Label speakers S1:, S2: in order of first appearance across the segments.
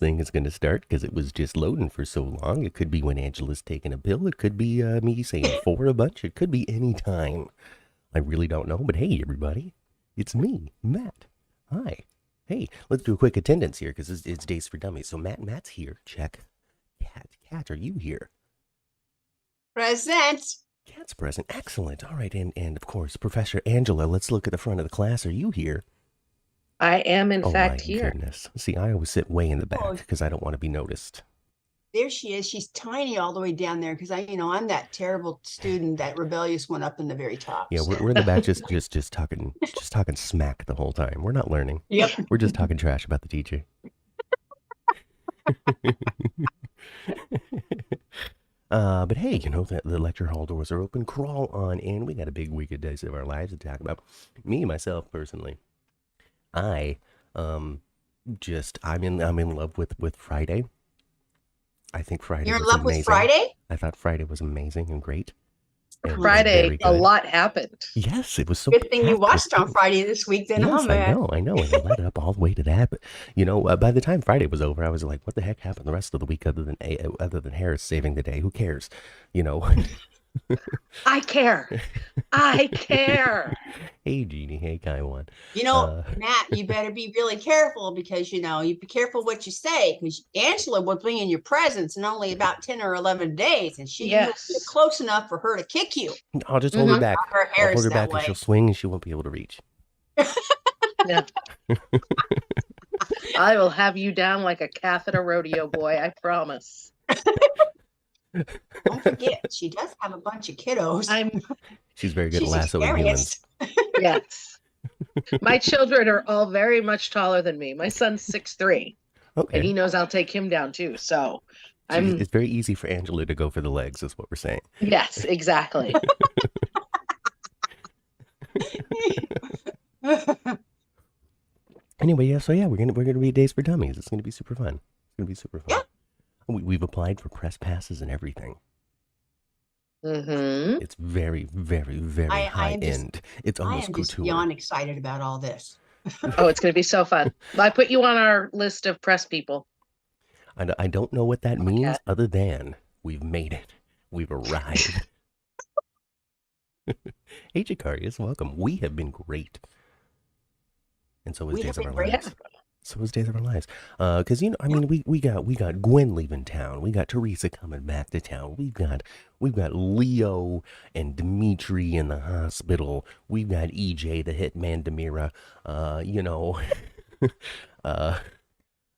S1: thing is going to start because it was just loading for so long. It could be when Angela's taking a pill. It could be me saying for a bunch. It could be any time. I really don't know. But hey, everybody, it's me, Matt. Hi. Hey, let's do a quick attendance here because it's Days for Dummies. So Matt's here. Check. Cat, are you here?
S2: Present.
S1: Cat's present. Excellent. All right. And of course, Professor Angela, let's look at the front of the class. Are you here?
S3: I am, in fact,
S1: here. Oh, my goodness. See, I always sit way in the back because I don't want to be noticed.
S2: There she is. She's tiny all the way down there because I'm that terrible student, that rebellious one up in the very top.
S1: Yeah, we're in the back just talking smack the whole time. We're not learning.
S2: Yep.
S1: We're just talking trash about the teacher. But hey, the lecture hall doors are open. Crawl on in. We got a big week of Days of Our Lives to talk about. Me, myself, personally. I'm in love with Friday. I think Friday
S2: You're in
S1: was
S2: love
S1: amazing.
S2: with Friday?
S1: I thought Friday was amazing and great. And
S3: Friday, a lot happened.
S1: Yes, it was so
S2: good thing you watched on Friday this week then,
S1: yes,
S2: huh, man?
S1: I know. And I led it up all the way to that. But, by the time Friday was over, I was like, what the heck happened the rest of the week other than Harris saving the day? Who cares?
S3: I care. I care.
S1: Hey, Jeannie. Hey, Kaiwan.
S2: Matt, you better be really careful because, you be careful what you say because Angela will bring in your presents in only about 10 or 11 days. And you'll be close enough for her to kick you.
S1: I'll just hold her back.
S2: I'll
S1: hold her back and she'll swing and she won't be able to reach.
S3: Yeah. I will have you down like a calf at a rodeo, boy. I promise.
S2: Don't forget, she does have a bunch of kiddos.
S1: She's very good at lassoing humans.
S3: Yes. My children are all very much taller than me. My son's 6'3". Okay. And he knows I'll take him down too. So
S1: it's very easy for Angela to go for the legs, is what we're saying.
S3: Yes, exactly.
S1: Anyway, we're gonna be Days for Dummies. It's gonna be super fun. Yeah. We've applied for press passes and everything.
S3: Mm-hmm.
S1: It's very, very, very high end. It's almost couture. I am just
S2: beyond excited about all this.
S3: Oh, it's going to be so fun. I put you on our list of press people.
S1: I don't know what that means other than we've made it. We've arrived. Hey, Jakarius, welcome. We have been great. And so is Days of Our Lives. So was Days of Our Lives. Because we got Gwen leaving town. We got Teresa coming back to town. We've got Leo and Dimitri in the hospital. We've got EJ, the hitman Demira.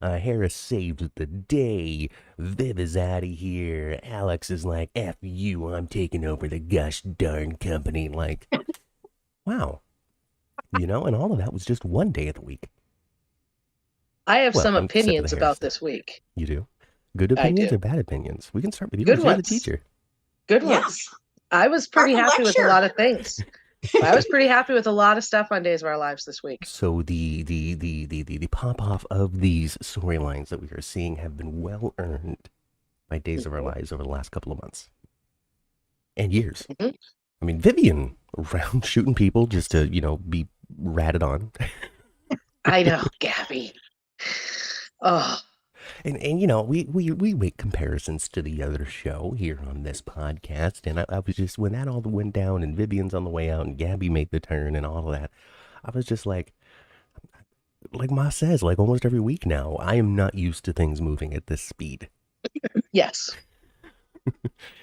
S1: Harris saved the day. Viv is out of here. Alex is like, F you, I'm taking over the gosh darn company. Like, wow. And all of that was just one day of the week.
S3: I have some opinions about this week.
S1: You do? Good opinions or bad opinions? We can start with you.
S3: Good ones.
S1: The teacher.
S3: Good ones. I was pretty happy with a lot of things. I was pretty happy with a lot of stuff on Days of Our Lives this week.
S1: So the pop off of these storylines that we are seeing have been well earned by Days of Our Lives over the last couple of months and years. Mm-hmm. I mean, Vivian around shooting people just to be ratted on.
S3: I know, Gabby. Oh.
S1: And we make comparisons to the other show here on this podcast, and I was just, when that all went down and Vivian's on the way out and Gabby made the turn and all of that, I was just like Ma says, like almost every week now, I am not used to things moving at this speed.
S3: Yes.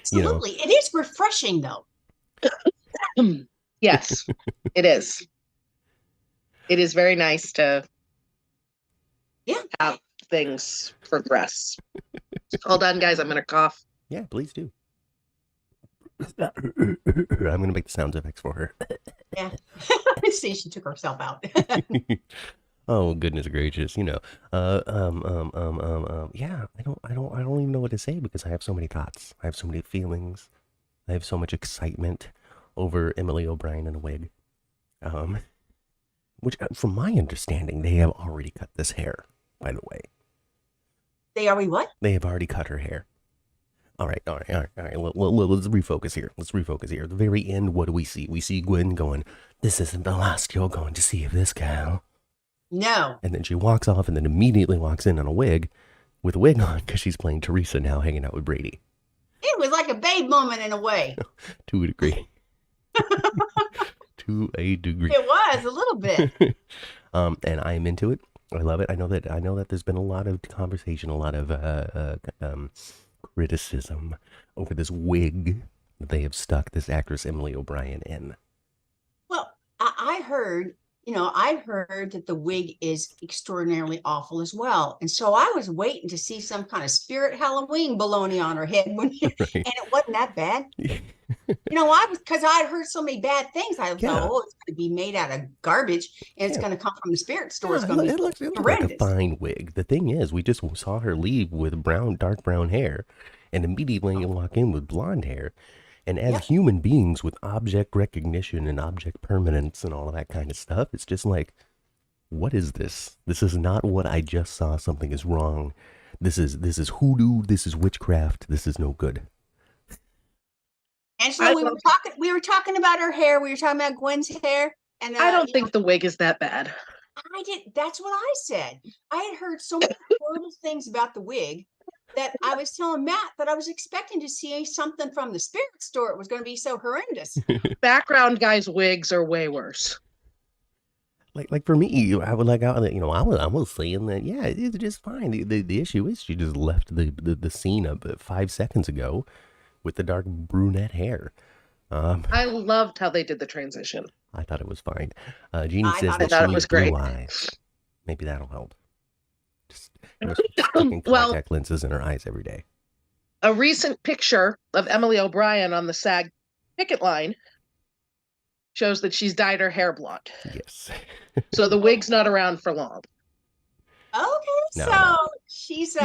S2: Absolutely. It is refreshing though.
S3: Yes, it is. It is very nice to have things progress. Hold on, guys. I'm going to cough.
S1: Yeah, please do. I'm going to make the sound effects for her.
S2: Yeah. See, she took herself out.
S1: Oh, goodness gracious. Yeah, I don't even know what to say because I have so many thoughts. I have so many feelings. I have so much excitement over Emily O'Brien in a wig. Which, from my understanding, they have already cut this hair, by the way.
S2: They already what?
S1: They have already cut her hair. All right. Let's refocus here. At the very end, what do we see? We see Gwen going, this isn't the last you're going to see of this gal.
S2: No.
S1: And then she walks off and then immediately walks in a wig. with a wig on because she's playing Teresa now, hanging out with Brady.
S2: It was like a babe moment in a way.
S1: To a degree. To a degree.
S2: It was a little bit.
S1: And I'm into it. I love it. I know that there's been a lot of conversation, a lot of criticism over this wig that they have stuck this actress Emily O'Brien in.
S2: Well, I heard that the wig is extraordinarily awful as well. And so I was waiting to see some kind of spirit Halloween baloney on her head and it wasn't that bad. Because I heard so many bad things. I thought, it's going to be made out of garbage and it's going to come from the spirit store. It's going to be
S1: it looks like a fine wig. The thing is, we just saw her leave with dark brown hair and immediately walk in with blonde hair. And as human beings with object recognition and object permanence and all of that kind of stuff, it's just like, what is this? This is not what I just saw. Something is wrong. This is hoodoo. This is witchcraft. This is no good.
S2: Angela, we were talking about her hair. We were talking about Gwen's hair. And
S3: I don't think the wig is that bad.
S2: That's what I said. I had heard so many horrible things about the wig that I was telling Matt that I was expecting to see something from the spirit store. It was going to be so horrendous.
S3: Background guys' wigs are way worse.
S1: Like for me, I was saying that it's just fine. The issue is she just left the scene up 5 seconds ago with the dark brunette hair.
S3: I loved how they did the transition.
S1: I thought it was fine. Jeannie says that she needs blue eyes. Maybe that'll help. Just contact lenses in her eyes every day.
S3: A recent picture of Emily O'Brien on the SAG picket line shows that she's dyed her hair blonde.
S1: Yes.
S3: So the wig's not around for long.
S2: Okay, she's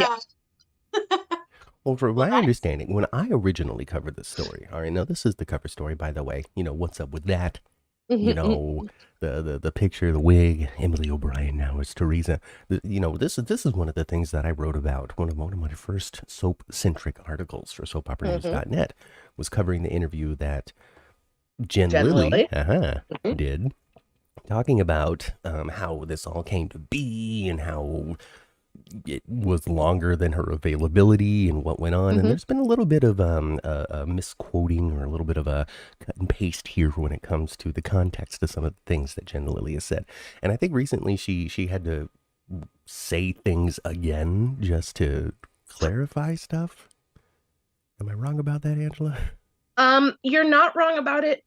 S1: Well, from my understanding, when I originally covered this story, all right, now this is the cover story, by the way. What's up with that? The picture, the wig, Emily O'Brien now is Teresa. This is one of the things that I wrote about. One of my first soap-centric articles for soapoperanews.net was covering the interview that Jen Lilly did, talking about how this all came to be and how it was longer than her availability and what went on. And there's been a little bit of a misquoting or a little bit of a cut and paste here when it comes to the context of some of the things that Jen Lilly has said. And I think recently she had to say things again just to clarify stuff. Am I wrong about that, Angela?
S3: You're not wrong about it.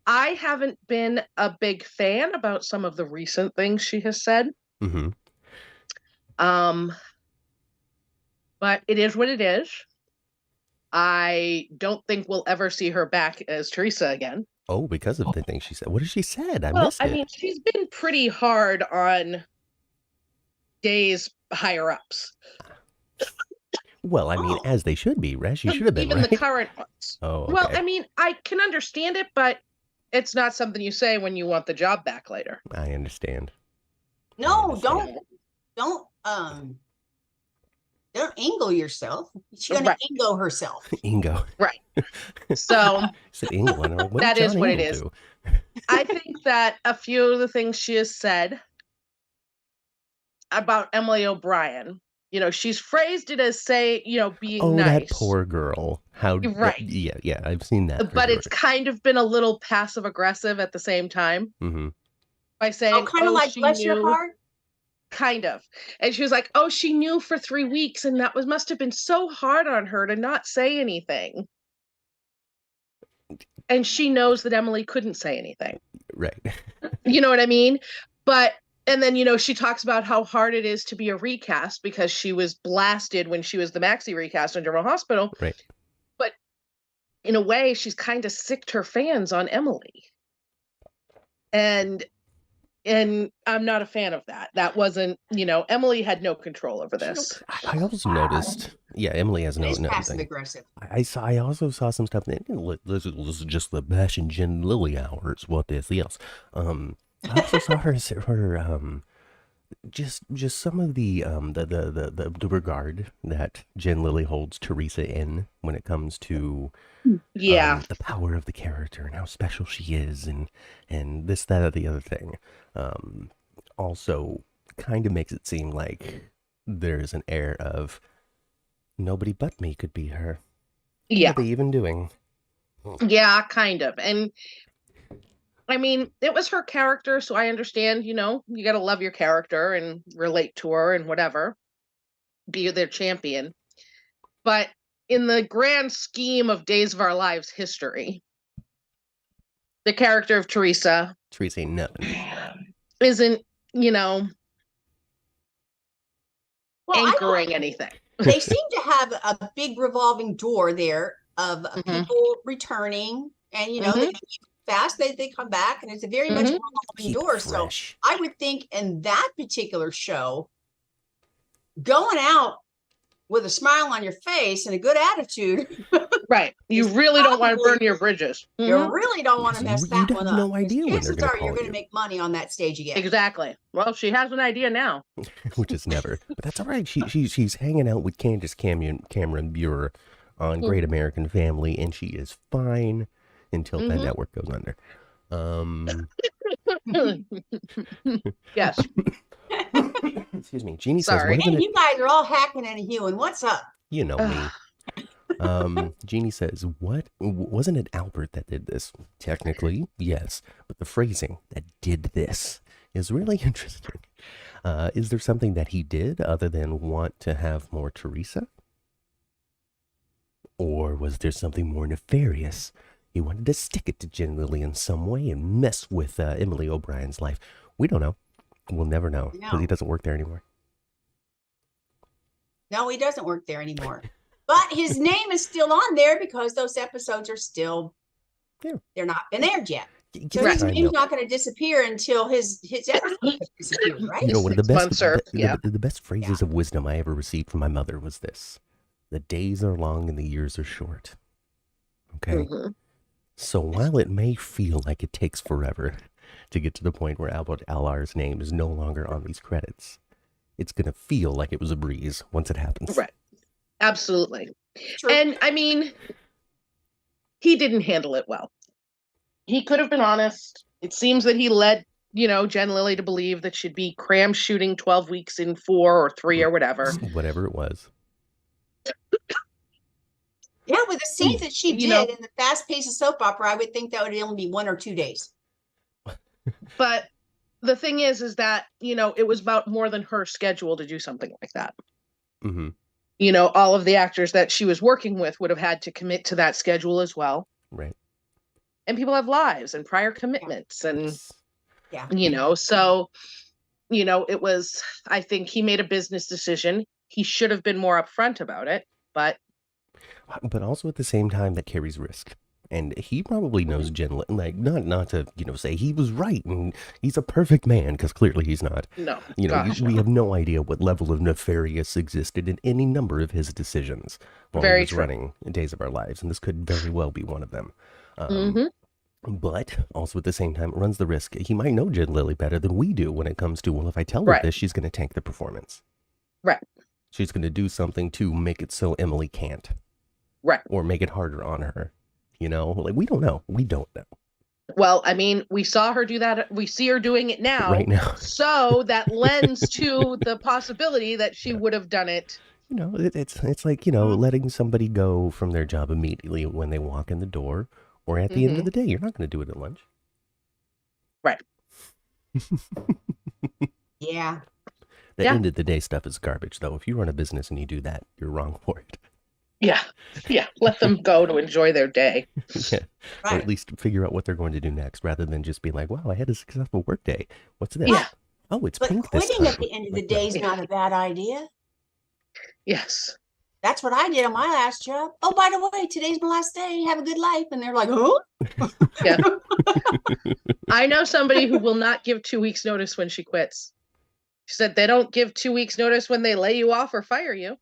S3: I haven't been a big fan about some of the recent things she has said. But it is what it is. I don't think we'll ever see her back as Teresa again.
S1: Oh, because of the things she said. What has she said? I missed it.
S3: I mean, she's been pretty hard on Day's higher ups.
S1: Well, I mean, as they should be, right? She should have been,
S3: even
S1: right?
S3: the current ones.
S1: Oh, okay.
S3: Well, I mean, I can understand it, but it's not something you say when you want the job back later.
S1: I understand.
S2: No, don't angle yourself. She's gonna ingo herself.
S1: Ingo.
S3: Right. So
S2: that
S3: is what it is. I think that a few of the things she has said about Emily O'Brien, she's phrased it as being nice.
S1: That poor girl. How
S3: right.
S1: Yeah, I've seen that.
S3: But it's kind of been a little passive aggressive at the same time. By saying,
S2: kind of like bless your heart.
S3: Kind of. And she was like, she knew for 3 weeks, and that must have been so hard on her to not say anything. And she knows that Emily couldn't say anything.
S1: Right.
S3: You know what I mean? And then, she talks about how hard it is to be a recast because she was blasted when she was the Maxie recast in General Hospital.
S1: Right.
S3: But in a way, she's kind of sicked her fans on Emily. And I'm not a fan of that. That wasn't, Emily had no control over this.
S1: I also noticed, Emily has no
S2: passive aggressive.
S1: I also saw some stuff. This is just the Bash and Jen Lilly hours. What is else? I also saw her just some of the regard that Jen Lilly holds Teresa in when it comes to the power of the character and how special she is and this, that, or the other thing. Also kind of makes it seem like there's an air of nobody but me could be her.
S3: Yeah.
S1: What are they even doing?
S3: Yeah, kind of. And I mean, it was her character, so I understand, you got to love your character and relate to her and whatever, be their champion. But in the grand scheme of Days of Our Lives history, the character of Teresa
S1: ain't nothing.
S3: isn't,
S2: Well,
S3: anchoring anything.
S2: They seem to have a big revolving door there of people returning, and they fast, they come back, and it's a very much a revolving door.
S1: Fresh.
S2: So I would think in that particular show, going out with a smile on your face and a good attitude,
S3: right? You really don't want to burn your bridges.
S2: You really don't want to mess that one up.
S1: No idea when they're going to call
S2: you're going to make money on that stage again.
S3: Exactly. Well, she has an idea now,
S1: which is never. But that's all right. She's hanging out with Candace Cameron Bure on Great American Family, and she is fine until that network goes under.
S3: Yes.
S1: Excuse me. Jeannie
S3: Sorry.
S1: says,
S2: you guys are all hacking and hewing. What's up?
S1: You know me. Jeannie says, what? Wasn't it Albert that did this? Technically, yes. But the phrasing that did this is really interesting. Is there something that he did other than want to have more Teresa? Or was there something more nefarious? He wanted to stick it to Jen Lilly in some way and mess with Emily O'Brien's life. We don't know. We'll never know because he doesn't work there anymore.
S2: No, he doesn't work there anymore. But his name is still on there because those episodes are still, they're not been aired yet. So his name's not going to disappear until his episode disappears, right?
S1: One of the best, the best phrases of wisdom I ever received from my mother was this: "The days are long and the years are short." Okay. So while it may feel like it takes forever to get to the point where Albert Alar's name is no longer on these credits, it's going to feel like it was a breeze once it happens.
S3: Right. Absolutely.
S2: True.
S3: And I mean, he didn't handle it well. He could have been honest. It seems that he led, Jen Lilly to believe that she'd be cram shooting 12 weeks in 4 or 3 or whatever.
S1: Whatever it was.
S2: Yeah, with the scenes that she did in the fast-paced soap opera, I would think that would only be 1 or 2 days.
S3: But the thing is that, it was about more than her schedule to do something like that. All of the actors that she was working with would have had to commit to that schedule as well.
S1: Right.
S3: And people have lives and prior commitments and, so, it was, I think he made a business decision. He should have been more upfront about it, but
S1: also at the same time that carries risk. And he probably knows Jen, like not to say he was right and he's a perfect man, because clearly he's not.
S3: No,
S1: we have no idea what level of nefarious existed in any number of his decisions while he was running Days of Our Lives, and this could very well be one of them. But also at the same time, it runs the risk. He might know Jen Lilly better than we do when it comes to, well, if I tell her this, she's going to tank the performance.
S3: Right.
S1: She's going to do something to make it so Emily can't.
S3: Right.
S1: Or make it harder on her. We don't know. We don't know.
S3: Well, I mean, we saw her do that. We see her doing it now.
S1: Right now.
S3: So that lends to the possibility that she would have done it.
S1: It's like, letting somebody go from their job immediately when they walk in the door or at the end of the day. You're not going to do it at lunch.
S3: Right.
S2: Yeah.
S1: The end of the day stuff is garbage, though. If you run a business and you do that, you're wrong for it.
S3: Yeah. Let them go to enjoy their day.
S1: Or at least figure out what they're going to do next, rather than just be like, wow, I had a successful work day. What's this?
S3: Yeah.
S1: Oh, it's
S2: but
S1: pink this
S2: quitting
S1: time.
S2: at the end of the day is not a bad idea.
S3: Yes.
S2: That's what I did on my last job. Oh, by the way, today's my last day. Have a good life. And they're like, oh?
S3: Yeah. I know somebody who will not give 2 weeks notice when she quits. She said they don't give 2 weeks notice when they lay you off or fire you.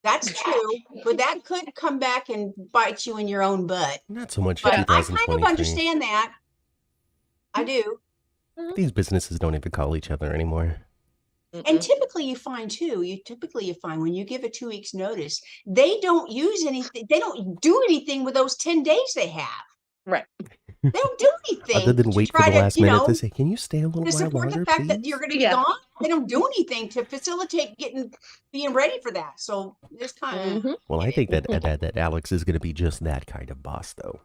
S2: That's true, but that could come back and bite you in your own butt.
S1: Not so much.
S2: But I kind of understand that. I do.
S1: These businesses don't even call each other anymore.
S2: And typically you find when you give a 2 weeks notice, they don't use anything. They don't do anything with those 10 days they have.
S3: Right.
S2: They don't do anything.
S1: Other than
S2: to
S1: wait for
S2: try
S1: the last
S2: you
S1: minute
S2: know,
S1: to say, "Can you stay a little
S2: to
S1: while
S2: support
S1: longer,
S2: the fact that
S1: please?"
S2: you're going to be
S3: Yeah.
S2: gone. They don't do anything to facilitate being ready for that. So this kind of.
S1: Well, I think that Alex is going to be just that kind of boss, though.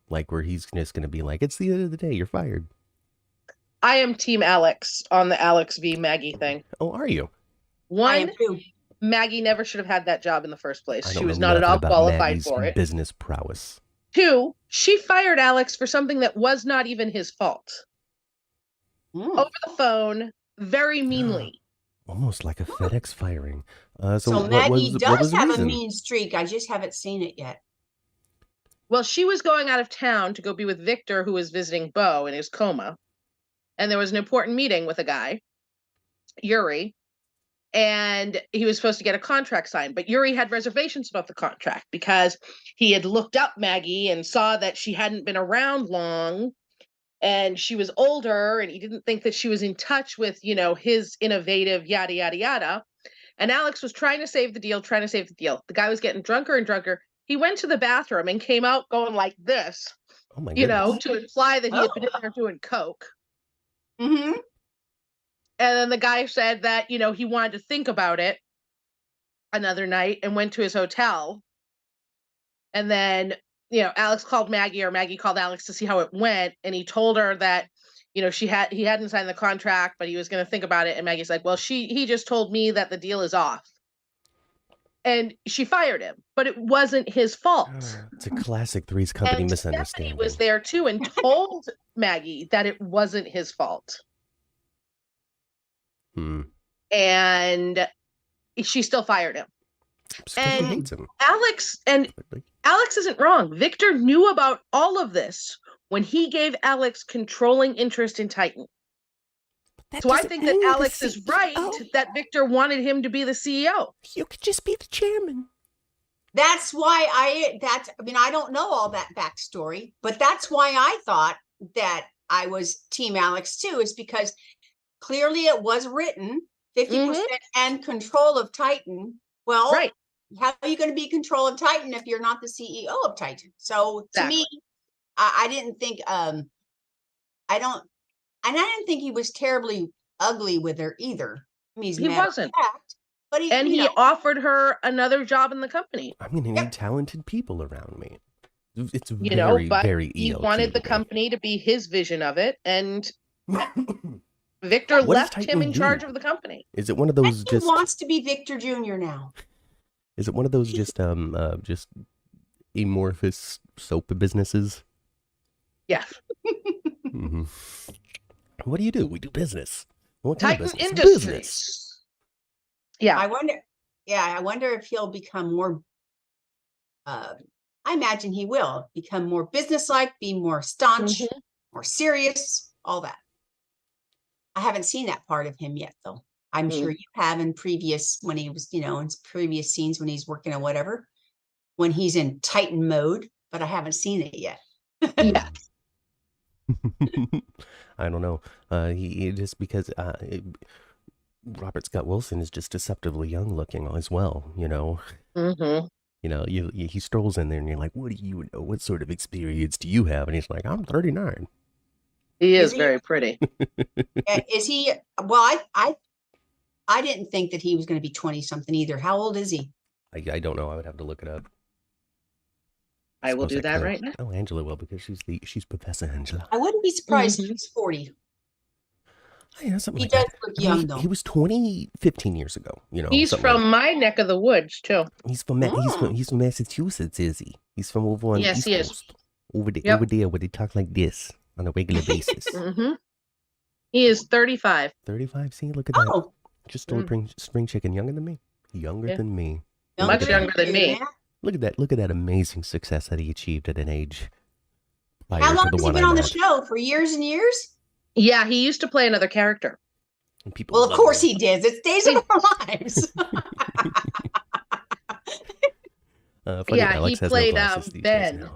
S1: Like where he's just going to be like, "It's the end of the day. You're fired."
S3: I am Team Alex on the Alex v. Maggie thing.
S1: Oh, are you?
S2: I
S3: One,
S2: am too.
S3: Maggie never should have had that job in the first place.
S1: I
S3: She
S1: don't
S3: was
S1: know
S3: not at
S1: nothing
S3: all
S1: about
S3: qualified
S1: Maggie's
S3: for it.
S1: business prowess.
S3: 2, she fired Alex for something that was not even his fault. Over the phone, very meanly.
S1: Almost like a FedEx firing.
S2: So
S1: what
S2: Maggie
S1: was
S2: does
S1: the
S2: have a
S1: reason?
S2: mean streak. I just haven't seen it yet.
S3: Well, she was going out of town to go be with Victor, who was visiting Beau in his coma. And there was an important meeting with a guy, Yuri, and he was supposed to get a contract signed. But Yuri had reservations about the contract because he had looked up Maggie and saw that she hadn't been around long and she was older, and he didn't think that she was in touch with, his innovative yada, yada, yada. And Alex was trying to save the deal. The guy was getting drunker and drunker. He went to the bathroom and came out going like this,
S1: Oh my goodness.
S3: to imply that he had been in there doing coke.
S2: Mm-hmm.
S3: And then the guy said that, he wanted to think about it another night and went to his hotel. And then, Alex called Maggie, or Maggie called Alex to see how it went. And he told her that, he hadn't signed the contract, but he was going to think about it. And Maggie's like, well, he just told me that the deal is off. And she fired him, but it wasn't his fault.
S1: It's a classic Three's Company
S3: And
S1: misunderstanding.
S3: Stephanie was there too and told Maggie that it wasn't his fault. And she still fired him.
S1: And he hates him.
S3: Alex isn't wrong. Victor knew about all of this when he gave Alex controlling interest in Titan. So I think that Alex is right that Victor wanted him to be the CEO.
S1: You could just be the chairman.
S2: That's why I don't know all that backstory, but that's why I thought that I was Team Alex too, is because clearly it was written 50% and control of Titan. Well,
S3: right.
S2: How are you going to be control of Titan if you're not the CEO of Titan? So to me, I didn't think, I didn't think he was terribly ugly with her either. I mean,
S3: he wasn't.
S2: But
S3: he offered her another job in the company.
S1: I'm going to need talented people around me. It's
S3: but
S1: very
S3: he wanted the company to be his vision of it, and Victor left him in charge of the company.
S1: Is it one of those
S2: he wants to be Victor Jr. now?
S1: Is it one of those just amorphous soap businesses?
S3: Yeah.
S1: What do you do? We do business. What
S3: Titan
S1: kind of business?
S3: Industries.
S1: Business.
S3: Yeah.
S2: I wonder if he'll become more I imagine he will become more businesslike, be more staunch, more serious, all that. I haven't seen that part of him yet, though. I'm sure you have when he was, in previous scenes when he's working or whatever, when he's in Titan mode, but I haven't seen it yet.
S3: Yeah.
S1: I don't know. He just because Robert Scott Wilson is just deceptively young looking as well, he strolls in there and you're like, what do you know? What sort of experience do you have? And he's like, I'm 39.
S3: He is very pretty.
S2: Is he? Well, I didn't think that he was going to be 20 something either. How old is he?
S1: I don't know. I would have to look it up.
S3: I will do that right now.
S1: Oh, Angela will, because she's Professor Angela.
S2: I wouldn't be surprised if he's 40.
S1: Yeah, something
S2: he
S1: like
S2: does
S1: that.
S2: look young, though.
S1: He was 20 15 years ago.
S3: He's from my neck of the woods too.
S1: He's from Massachusetts, is he? He's from over on the East Coast. Over there where they talk like this on a regular basis.
S3: He is 35.
S1: 35. See, look at that. Just a spring chicken, younger than me. Younger than me.
S3: Much younger than me.
S1: Look at that! Look at that amazing success that he achieved at an age.
S2: How long has he been on the show? For years and years?
S3: Yeah, he used to play another character.
S1: And people
S2: well, of course he did. It's Days of Our Lives.
S3: He played Ben.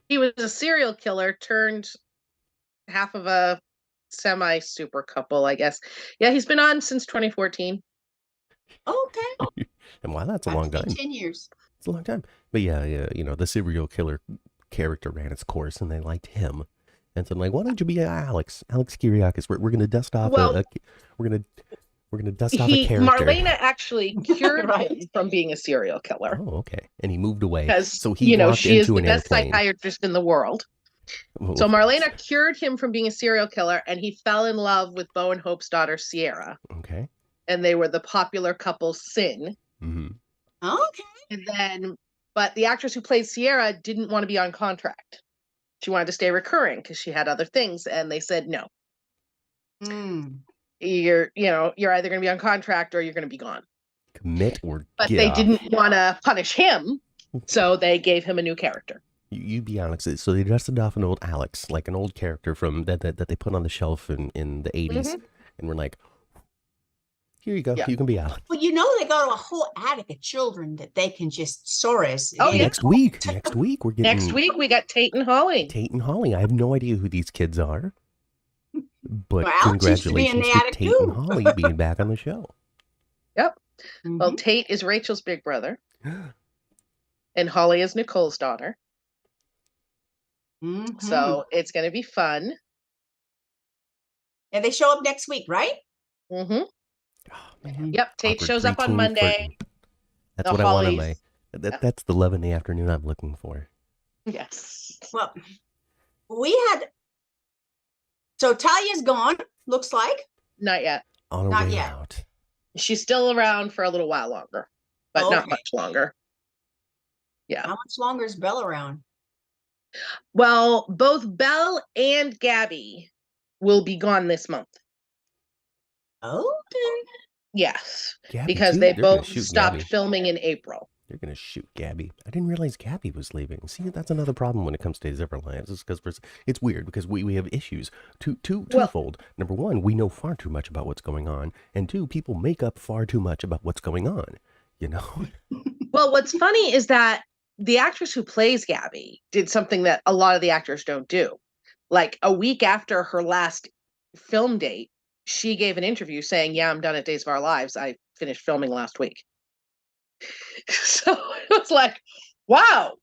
S3: He was a serial killer turned half of a semi-super couple, I guess. Yeah, he's been on since 2014.
S2: Okay.
S1: And wow, that's a long time.
S2: 10 years.
S1: It's a long time. But yeah, the serial killer character ran its course, and they liked him. And so I'm like, why don't you be Alex Kyriakis? We're gonna dust off we're gonna dust off a character.
S3: Marlena actually cured
S2: Right.
S3: him from being a serial killer.
S1: Oh, okay. And he moved away.
S3: Because,
S1: so he walked
S3: she is
S1: into
S3: the
S1: an
S3: best
S1: airplane.
S3: psychiatrist in the world.
S1: Oh.
S3: So Marlena cured him from being a serial killer, and he fell in love with Bo and Hope's daughter, Sierra.
S1: Okay.
S3: And they were the popular couple Sin.
S1: Mm-hmm.
S2: Okay.
S3: And then, but the actress who played Sierra didn't want to be on contract. She wanted to stay recurring because she had other things, and they said no. You're either going to be on contract or you're going to be gone.
S1: Commit or
S3: but
S1: get
S3: they
S1: off.
S3: didn't want to punish him, so they gave him a new character.
S1: You be Alex. So they dusted off an old Alex, like an old character from that they put on the shelf in the 80s, and we're like, here you go, you can be Alex.
S2: Well, they got a whole attic of children that they can just source.
S3: Oh, yeah.
S1: Next week we're getting.
S3: Next week we got Tate and Holly.
S1: I have no idea who these kids are, but
S2: Well, Alex used to be in
S1: congratulations
S2: the
S1: to
S2: attic
S1: Tate
S2: too.
S1: and Holly being back on the show.
S3: Yep.
S2: Mhm.
S3: Well, Tate is Rachel's big brother, and Holly is Nicole's daughter.
S2: Mhm.
S3: So it's going to be fun.
S2: And they show up next week, right?
S3: Mm-hmm.
S1: Oh, man.
S3: Yep. Tate
S1: Awkward
S3: shows up on
S1: preteen
S3: Monday.
S1: flirting. That's
S3: The
S1: what I want on
S3: Hollies.
S1: That's the love in the afternoon I'm looking for.
S3: Yes.
S2: Well, so Talia's gone, looks like.
S3: Not yet.
S1: On her
S2: Not
S1: way
S2: yet.
S1: out.
S3: She's still around for a little while longer, but not
S2: Okay.
S3: much longer. Yeah.
S2: How much longer is Belle around?
S3: Well, both Belle and Gabby will be gone this month.
S2: Okay.
S3: Yes,
S1: Gabby,
S3: because
S1: too?
S3: they
S1: They're gonna
S3: both
S1: shoot
S3: stopped
S1: Gabby.
S3: filming in April.
S1: They're gonna shoot Gabby. I didn't realize Gabby was leaving. See, that's another problem when it comes to his ever lives. Is because it's weird because we have issues. Twofold. Number one, we know far too much about what's going on, and two, people make up far too much about what's going on.
S3: Well, what's funny is that the actress who plays Gabby did something that a lot of the actors don't do. Like a week after her last film date, she gave an interview saying, "Yeah, I'm done at Days of Our Lives. I finished filming last week." So it was like, wow.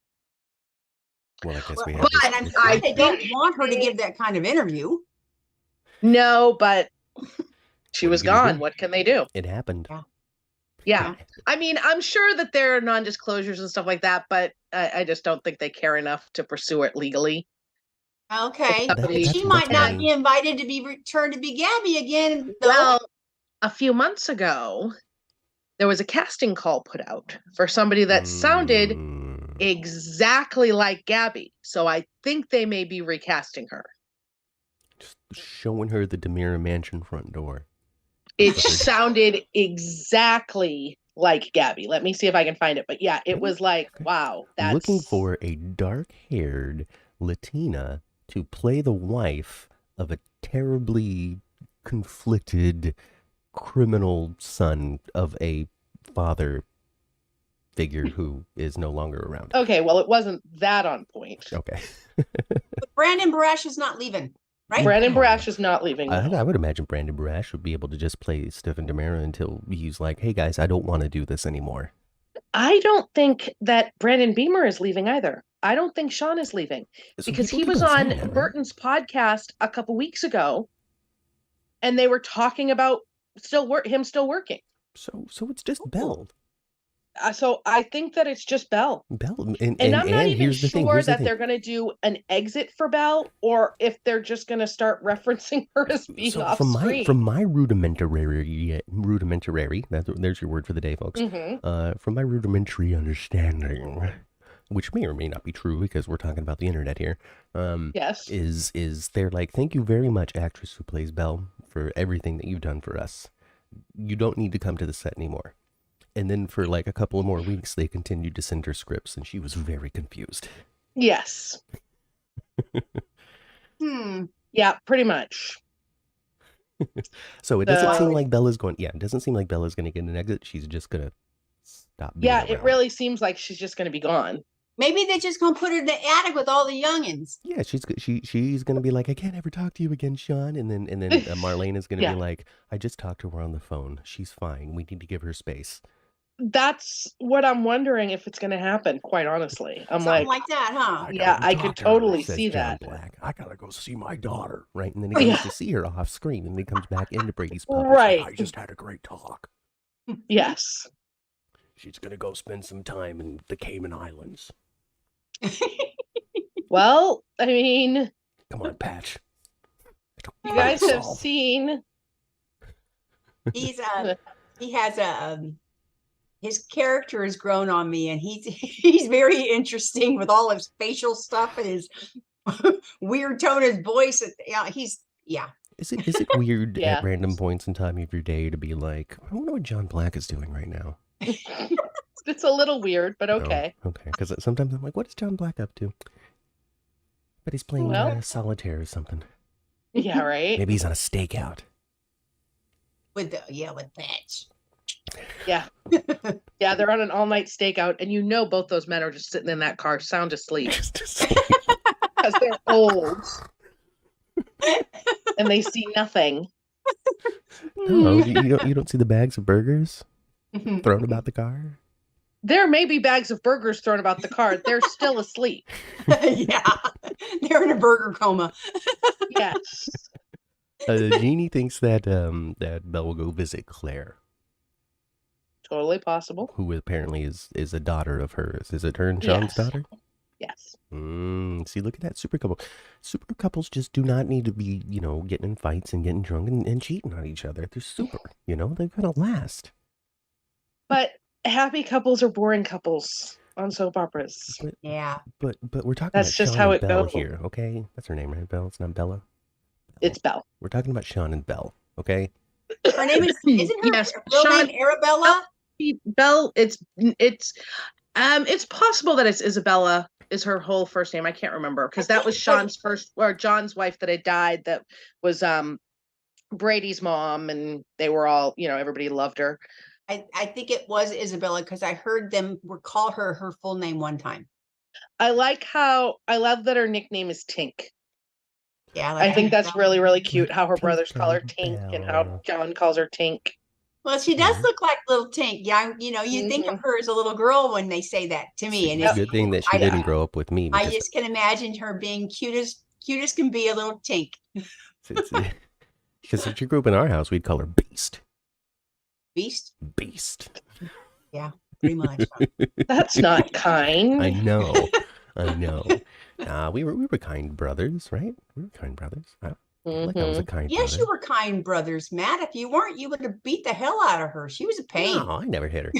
S1: Well, I guess
S2: Well,
S1: we have.
S3: but
S1: this-
S2: And I'm
S1: this-
S2: sure they don't want her to give that kind of interview.
S3: No, but she
S1: What are
S3: was
S1: you gonna
S3: gone.
S1: do?
S3: What can they do?
S1: It happened.
S3: Yeah. I mean, I'm sure that there are non-disclosures and stuff like that, but I just don't think they care enough to pursue it legally.
S2: Okay.
S3: That's
S2: She might not
S1: fine.
S2: be invited to be returned to be Gabby again, though.
S3: Well, a few months ago, there was a casting call put out for somebody that sounded
S1: Mm.
S3: exactly like Gabby. So I think they may be recasting her.
S1: Just showing her the Demira Mansion front door.
S3: It sounded exactly like Gabby. Let me see if I can find it. But yeah, it was like, wow, that's
S1: Looking for a dark-haired Latina to play the wife of a terribly conflicted criminal son of a father figure who is no longer around.
S3: Okay, well, it wasn't that on point.
S1: Okay.
S2: But Brandon Barash is not leaving, right?
S3: Brandon Barash is not leaving.
S1: I would imagine Brandon Barash would be able to just play Stephen Demira until he's like, hey guys, I don't want to do this anymore.
S3: I don't think that Brandon Beamer is leaving either. I don't think Sean is leaving
S1: Some
S3: because
S1: people
S3: he
S1: keep
S3: was
S1: on
S3: on
S1: saying that, right?
S3: Burton's podcast a couple weeks ago, and they were talking about him still working.
S1: So it's just Belle.
S3: So I think that it's just Belle.
S1: Belle,
S3: And I'm not even
S1: here's the thing.
S3: sure
S1: Here's the
S3: that
S1: thing.
S3: they're going to do an exit for Belle, or if they're just going to start referencing her as being
S1: So
S3: off
S1: from
S3: screen.
S1: my rudimentary, there's your word for the day, folks.
S3: Mhm.
S1: From my rudimentary understanding, which may or may not be true because we're talking about the internet here,
S3: Yes.
S1: is they're like, thank you very much, actress who plays Belle, for everything that you've done for us. You don't need to come to the set anymore. And then for like a couple of more weeks, they continued to send her scripts, and she was very confused.
S3: Yes. Yeah, pretty much.
S1: So it doesn't seem
S3: So-
S1: like Bella's going. Yeah, it doesn't seem like Bella's going to get an exit. She's just going to stop. Being
S3: Yeah, it
S1: around.
S3: really seems like she's just going to be gone.
S2: Maybe they're just gonna put her in the attic with all the youngins.
S1: Yeah, she's going to be like, I can't ever talk to you again, Sean. And then Marlene is going to
S3: Yeah.
S1: be like, I just talked to her on the phone. She's fine. We need to give her space.
S3: that's what I'm wondering if it's going to happen, quite honestly. I'm
S2: Something
S3: like,
S2: like that, huh?
S3: yeah, I could totally see
S1: John
S3: that.
S1: Black. I gotta go see my daughter, right? And then he goes to see her off screen, and then he comes back into Brady's pub.
S3: Right.
S1: I just had a great talk.
S3: Yes.
S1: She's gonna go spend some time in the Cayman Islands.
S3: Well, I mean,
S1: Come on, Patch.
S3: you guys have seen.
S2: He has his character has grown on me, and he's very interesting with all his facial stuff and his weird tone of his voice. Yeah.
S1: Is it weird
S3: Yeah.
S1: at random points in time of your day to be like, I wonder what John Black is doing right now?
S3: It's a little weird, but okay.
S1: Oh, okay, because sometimes I'm like, what is John Black up to? But he's playing solitaire or something.
S3: Yeah, right.
S1: Maybe he's on a stakeout.
S2: With Patch.
S3: Yeah. Yeah, they're on an all-night stakeout, and both those men are just sitting in that car sound asleep.
S1: Just asleep.
S3: Because they're old. And they see nothing.
S1: No, you don't see the bags of burgers thrown about the car?
S3: There may be bags of burgers thrown about the car. They're still asleep.
S2: Yeah. They're in a burger coma.
S3: Yes.
S1: Jeannie thinks that Belle will go visit Claire.
S3: Totally possible.
S1: Who apparently is a daughter of hers. Is it her and Sean's daughter?
S3: Yes.
S1: See, look at that super couple. Super couples just do not need to be, getting in fights and getting drunk and cheating on each other. They're super, they're going to last.
S3: But happy couples are boring couples on soap operas.
S1: But we're talking
S3: That's
S1: about
S3: just
S1: Sean
S3: how
S1: and
S3: it
S1: Belle
S3: goes.
S1: here, okay? That's her name, right, Belle? It's not Bella?
S3: It's Belle.
S1: We're talking about Sean and Belle, okay?
S2: Her name isn't her
S3: Yes,
S2: real
S3: Sean-
S2: name Arabella?
S3: Belle, it's possible that it's Isabella is her whole first name. I can't remember because that was Sean's John's wife that had died. That was Brady's mom, and they were all, everybody loved her.
S2: I think it was Isabella because I heard them call her full name one time.
S3: I love that her nickname is Tink.
S2: Yeah,
S3: I think that's really, really cute how her
S1: Tink
S3: brothers call her
S1: and
S3: Tink and
S1: Belle.
S3: how John calls her Tink.
S2: Well, she does look like little Tink. Yeah, you think of her as a little girl when they say that to me. And
S1: it's a good thing that she didn't grow up with me.
S2: I just can imagine her being cute as can be, a little Tink.
S1: Because if she grew up in our house, we'd call her Beast.
S2: Beast?
S1: Beast.
S2: Yeah, pretty much.
S3: That's not kind.
S1: I know. We were kind brothers, right? We were kind brothers. I was a kind brother.
S2: Yes, you were kind brothers, Matt. If you weren't, you would have beat the hell out of her. She was a pain.
S1: No, I never hit her.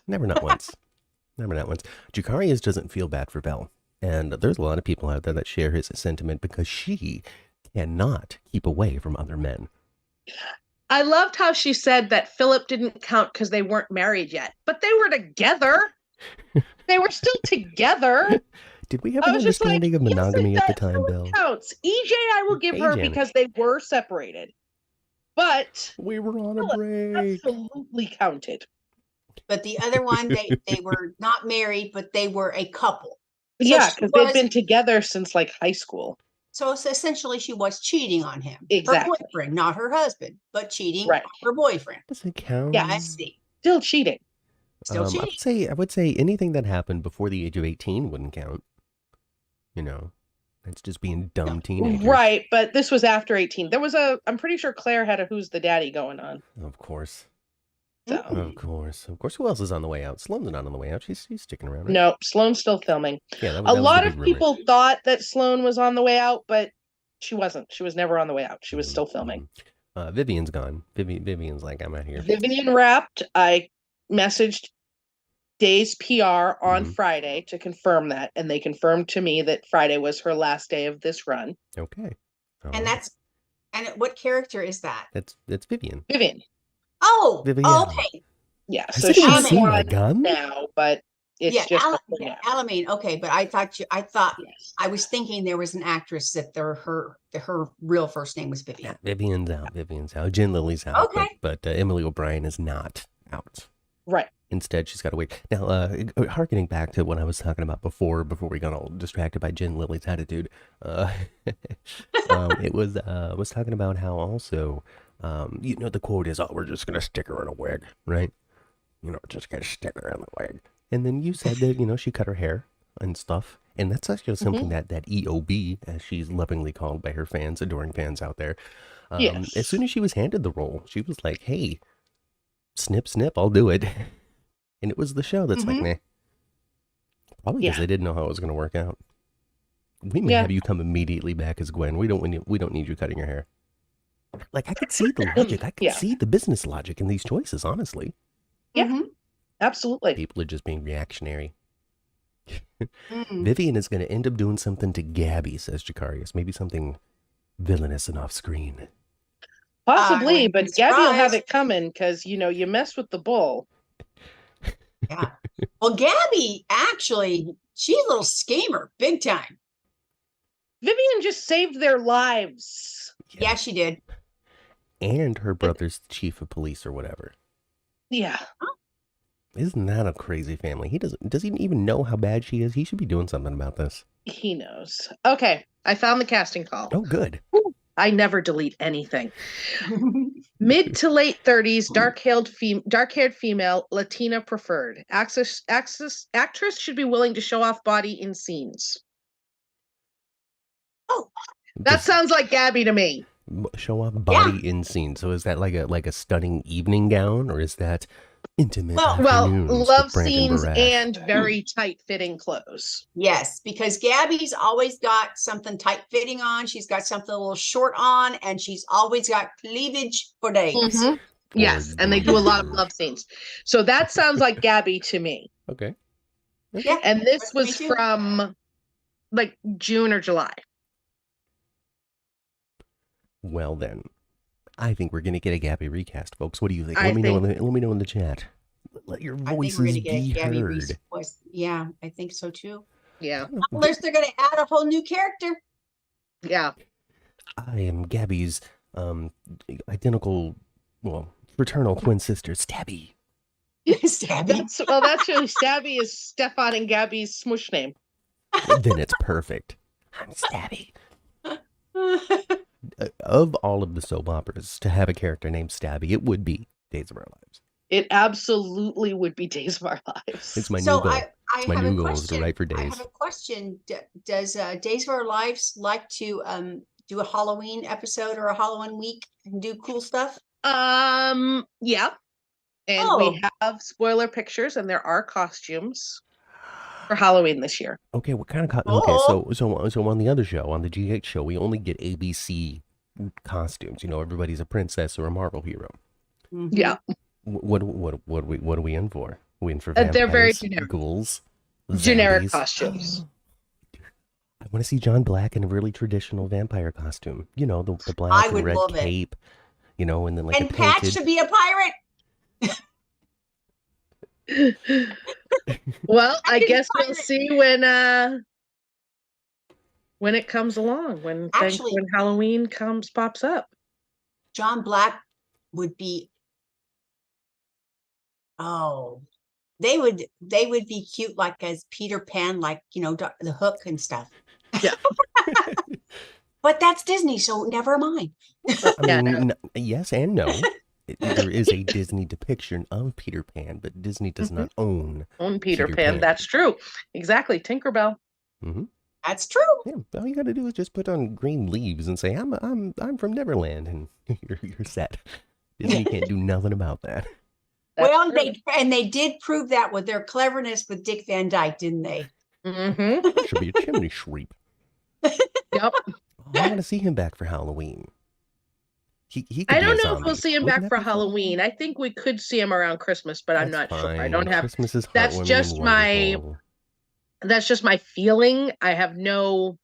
S1: Never, not once. Jacarius doesn't feel bad for Belle. And there's a lot of people out there that share his sentiment because she cannot keep away from other men.
S3: I loved how she said that Philip didn't count because they weren't married yet, but they were together. They were still together.
S1: Did we have an understanding of monogamy at the time, Belle?
S3: Counts. EJ, I will give her
S1: Janet.
S3: because they were separated, but
S1: we were on a break.
S3: Absolutely counted.
S2: But the other one, they were not married, but they were a couple. So
S3: yeah, because they've been together since like high school.
S2: So essentially, she was cheating on him.
S3: Exactly.
S2: Her boyfriend, not her husband, but cheating on her boyfriend.
S1: Doesn't count.
S2: Yeah, I see.
S3: Still cheating.
S2: Still cheating.
S1: I would say anything that happened before the age of 18 wouldn't count. That's just being dumb teenagers.
S3: Right, but this was after 18. I'm pretty sure Claire had a Who's the Daddy going on.
S1: Of course.
S3: So.
S1: Of course. Who else is on the way out? Sloane's not on the way out. She's sticking around. Right?
S3: No, Sloane's still filming.
S1: Yeah,
S3: a lot of people thought that Sloane was on the way out, but she wasn't. She was never on the way out. She was still filming.
S1: Vivian's gone. Vivian's like, I'm out here.
S3: Vivian wrapped. I messaged Days PR on Friday to confirm that, and they confirmed to me that Friday was her last day of this run.
S1: Okay.
S2: And what character is that?
S1: That's Vivian.
S3: Vivian.
S2: Oh,
S1: Vivian.
S2: Okay.
S3: Yeah,
S1: so she's seen my gun
S3: now, but it's just
S2: Alameen. Okay, but I thought I was thinking there was an actress that her real first name was Vivian.
S1: Yeah, Vivian's out. Jen Lily's out.
S2: Okay.
S1: But Emily O'Brien is not out.
S3: Right.
S1: Instead, she's got to wait. Now, harkening back to what I was talking about before we got all distracted by Jen Lily's attitude, it was talking about how also, the quote is, "Oh, we're just gonna stick her in a wig," right? just gotta stick her in the wig. And then you said that, she cut her hair and stuff. And that's actually something that EOB, as she's lovingly called by her fans, adoring fans out there.
S3: Yes.
S1: As soon as she was handed the role, she was like, hey, snip, snip, I'll do it. And it was the show that's like, nah. Probably because they didn't know how it was going to work out. We may have you come immediately back as Gwen. We don't need you cutting your hair. Like, I could see the logic. I could see the business logic in these choices, honestly.
S3: Yeah, absolutely.
S1: People are just being reactionary. Vivian is going to end up doing something to Gabby, says Jacarius. Maybe something villainous and off screen.
S3: Possibly, but Gabby will have it coming because, you mess with the bull.
S2: Yeah. Well, Gabby, actually, she's a little schemer, big time.
S3: Vivian just saved their lives.
S2: Yeah, she did.
S1: And her brother's chief of police or whatever.
S3: Yeah.
S1: Isn't that a crazy family? Does he even know how bad she is? He should be doing something about this.
S3: He knows. Okay, I found the casting call.
S1: Oh, good.
S3: I never delete anything. Mid to late 30s, dark-haired female, Latina preferred. Actress should be willing to show off body in scenes. Oh, that sounds like Gabby to me.
S1: Show off body in scene. So is that like a stunning evening gown, or is that intimate?
S3: Well, love scenes and very tight-fitting clothes.
S2: Yes, because Gabby's always got something tight-fitting on. She's got something a little short on, and she's always got cleavage for days.
S3: Yes, and they do a lot of love scenes. So that sounds like Gabby to me.
S1: Okay.
S2: Yeah,
S3: and this was from like June or July.
S1: Well then, I think we're gonna get a Gabby recast, folks. What do you think? Let me know in the chat. Let your voices be heard.
S2: Yeah, I think so too.
S3: Yeah.
S2: Unless they're gonna add a whole new character.
S3: Yeah.
S1: I am Gabby's identical, fraternal twin sister, Stabby.
S2: Stabby.
S3: That's really Stabby is Stefan and Gabby's smush name.
S1: Then it's perfect. I'm Stabby. Of all of the soap operas, to have a character named Stabby, it would be Days of Our Lives.
S3: It absolutely would be Days of Our Lives.
S1: It's my new goal. It's my new goal is to write for Days.
S2: I have a question. Does Days of Our Lives like to do a Halloween episode or a Halloween week and do cool stuff?
S3: Yeah. And we have spoiler pictures, and there are costumes for Halloween this year.
S1: Okay, what kind of okay? So on the other show, on the GH show, we only get ABC costumes. Everybody's a princess or a Marvel hero.
S3: Yeah.
S1: What are we in for? We in for vampires,
S3: they're very generic.
S1: Ghouls,
S3: generic costumes.
S1: I want to see John Black in a really traditional vampire costume. The black and red cape. And then like
S2: and Pat should be a pirate.
S3: Well, I guess we'll see when it comes along, when Halloween pops up.
S2: John Black would be they would be cute, like as Peter Pan, like the Hook and stuff.
S3: Yeah.
S2: But that's Disney, so never mind.
S1: I mean, yes and no. There is a Disney depiction of Peter Pan, but Disney does not own
S3: Peter Pan. That's true. Exactly. Tinkerbell.
S2: That's true.
S1: Yeah, all you got to do is just put on green leaves and say, "I'm from Neverland," and you're set. Disney can't do nothing about that.
S2: Well, they did prove that with their cleverness with Dick Van Dyke, didn't they?
S1: Should be a chimney sweep.
S3: Yep.
S1: I want to see him back for Halloween.
S3: I don't know if we'll see him back for Halloween. I think we could see him around Christmas, but I'm not sure. I don't have.
S1: Christmas is
S3: that's just my feeling. I have no